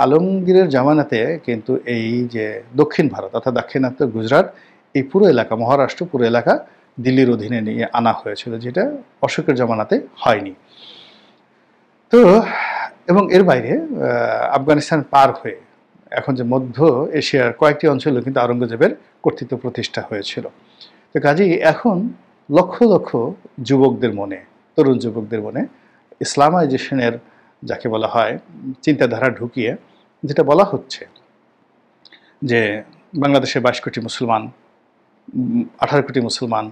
আলমগীরের জামানাতে কিন্তু এই যে দক্ষিণ ভারত অর্থাৎ দাক্ষিণাত্য গুজরাট, এই পুরো এলাকা, মহারাষ্ট্র পুরো এলাকা দিল্লির অধীনে নিয়ে আনা হয়েছিল, যেটা অশোকের জামানাতে হয়নি। তো এবং এর বাইরে আফগানিস্তান পার হয়ে এখন যে মধ্য এশিয়ার কয়েকটি অঞ্চলেও কিন্তু আওরঙ্গজেবের কর্তৃত্ব প্রতিষ্ঠা হয়েছিল। তো কাজেই এখন লক্ষ লক্ষ যুবকদের মনে, তরুণ যুবকদের মনে ইসলামাইজেশনের যাকে বলা হয় চিন্তাধারা ঢুকিয়ে যেটা বলা হচ্ছে যে বাংলাদেশে 22 কোটি মুসলমান, 18 কোটি মুসলমান,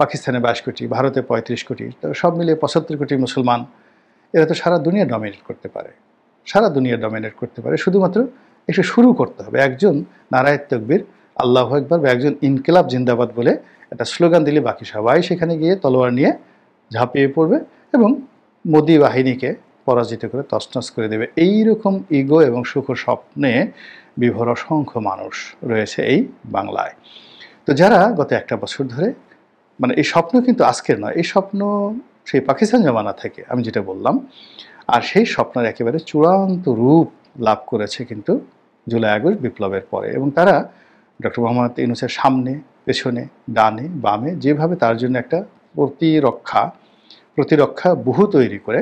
পাকিস্তানে 22 কোটি, ভারতে 35 কোটি, তো সব মিলিয়ে 75 কোটি মুসলমান, এরা তো সারা দুনিয়া ডমিনেট করতে পারে, সারা দুনিয়া ডমিনেট করতে পারে। শুধুমাত্র একটু শুরু করতে হবে, একজন নারায়ে তাকবীর, আল্লাহু আকবার বা একজন ইনকিলাব জিন্দাবাদ বলে একটা স্লোগান দিলে বাকি সবাই সেখানে গিয়ে তলোয়ার নিয়ে ঝাঁপিয়ে পড়বে এবং মোদি বাহিনীকে পরাজিত করে তছনছ করে দেবে। এইরকম ইগো এবং সুখ স্বপ্নে বিভোর অসংখ্য মানুষ রয়েছে এই বাংলায়। তো যারা গত 1 বছর ধরে, মানে এই স্বপ্ন কিন্তু আজকের নয়, এই স্বপ্ন সেই পাকিস্তান জামানা থেকে আমি যেটা বললাম, আর সেই স্বপ্নের একেবারে চূড়ান্ত রূপ লাভ করেছে কিন্তু জুলাই আগস্ট বিপ্লবের পরে। এবং তারা ডক্টর মোহাম্মদ ইউনূসের সামনে পেছনে ডানে বামে যেভাবে তার জন্য একটা প্রতিরক্ষা বহু তৈরি করে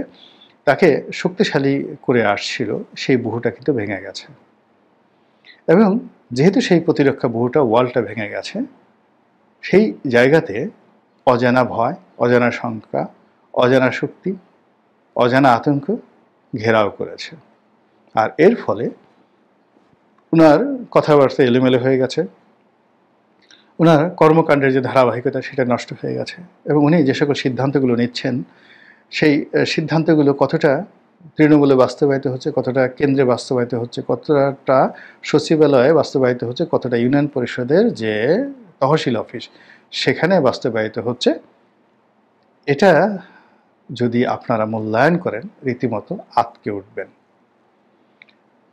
তাকে শক্তিশালী করে আসছিল, সেই বহুটা কিন্তু ভেঙে গেছে। এবং যেহেতু সেই প্রতিরক্ষা বহুটা, ওয়ালটা ভেঙে গেছে, সেই জায়গাতে অজানা ভয়, অজানা শঙ্কা, অজানা শক্তি, অজানা আতঙ্ক ঘেরাও করেছে। আর এর ফলে ওনার কথাবার্তা এলোমেলো হয়ে গেছে, ওনার কর্মকাণ্ডের যে ধারাবাহিকতা সেটা নষ্ট হয়ে গেছে এবং উনি যে সকল সিদ্ধান্তগুলো নিচ্ছেন সেই সিদ্ধান্তগুলো কতটা তৃণমূলে বাস্তবায়িত হচ্ছে, কতটা কেন্দ্রে বাস্তবায়িত হচ্ছে, কতটা সচিবালয়ে বাস্তবায়িত হচ্ছে, কতটা ইউনিয়ন পরিষদের যে তহসিল অফিস সেখানে বাস্তবায়িত হচ্ছে, এটা যদি আপনারা মূল্যায়ন করেন রীতিমতো আঁতকে উঠবেন।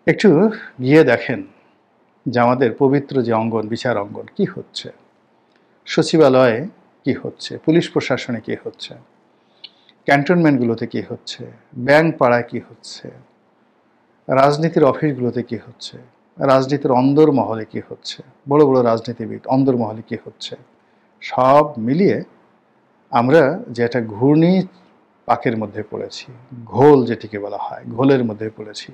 একটু গিয়ে দেখেন যে আমাদের পবিত্র যে অঙ্গন, বিচার অঙ্গন কি হচ্ছে, সচিবালয়ে কি হচ্ছে, পুলিশ প্রশাসনে কি হচ্ছে, ক্যান্টনমেন্টগুলোতে কি হচ্ছে, ব্যাংক পাড়ায় কি হচ্ছে, রাজনীতির অফিসগুলোতে কি হচ্ছে, রাজনীতির অন্দর মহলে কি হচ্ছে, বড় বড় রাজনীতিবিদ অন্দর মহলে কি হচ্ছে, সব মিলিয়ে আমরা যে একটা ঘূর্ণি পাকের মধ্যে পড়েছি, ঘোল যেটিকে বলা হয়, ঘোলের মধ্যে পড়েছি।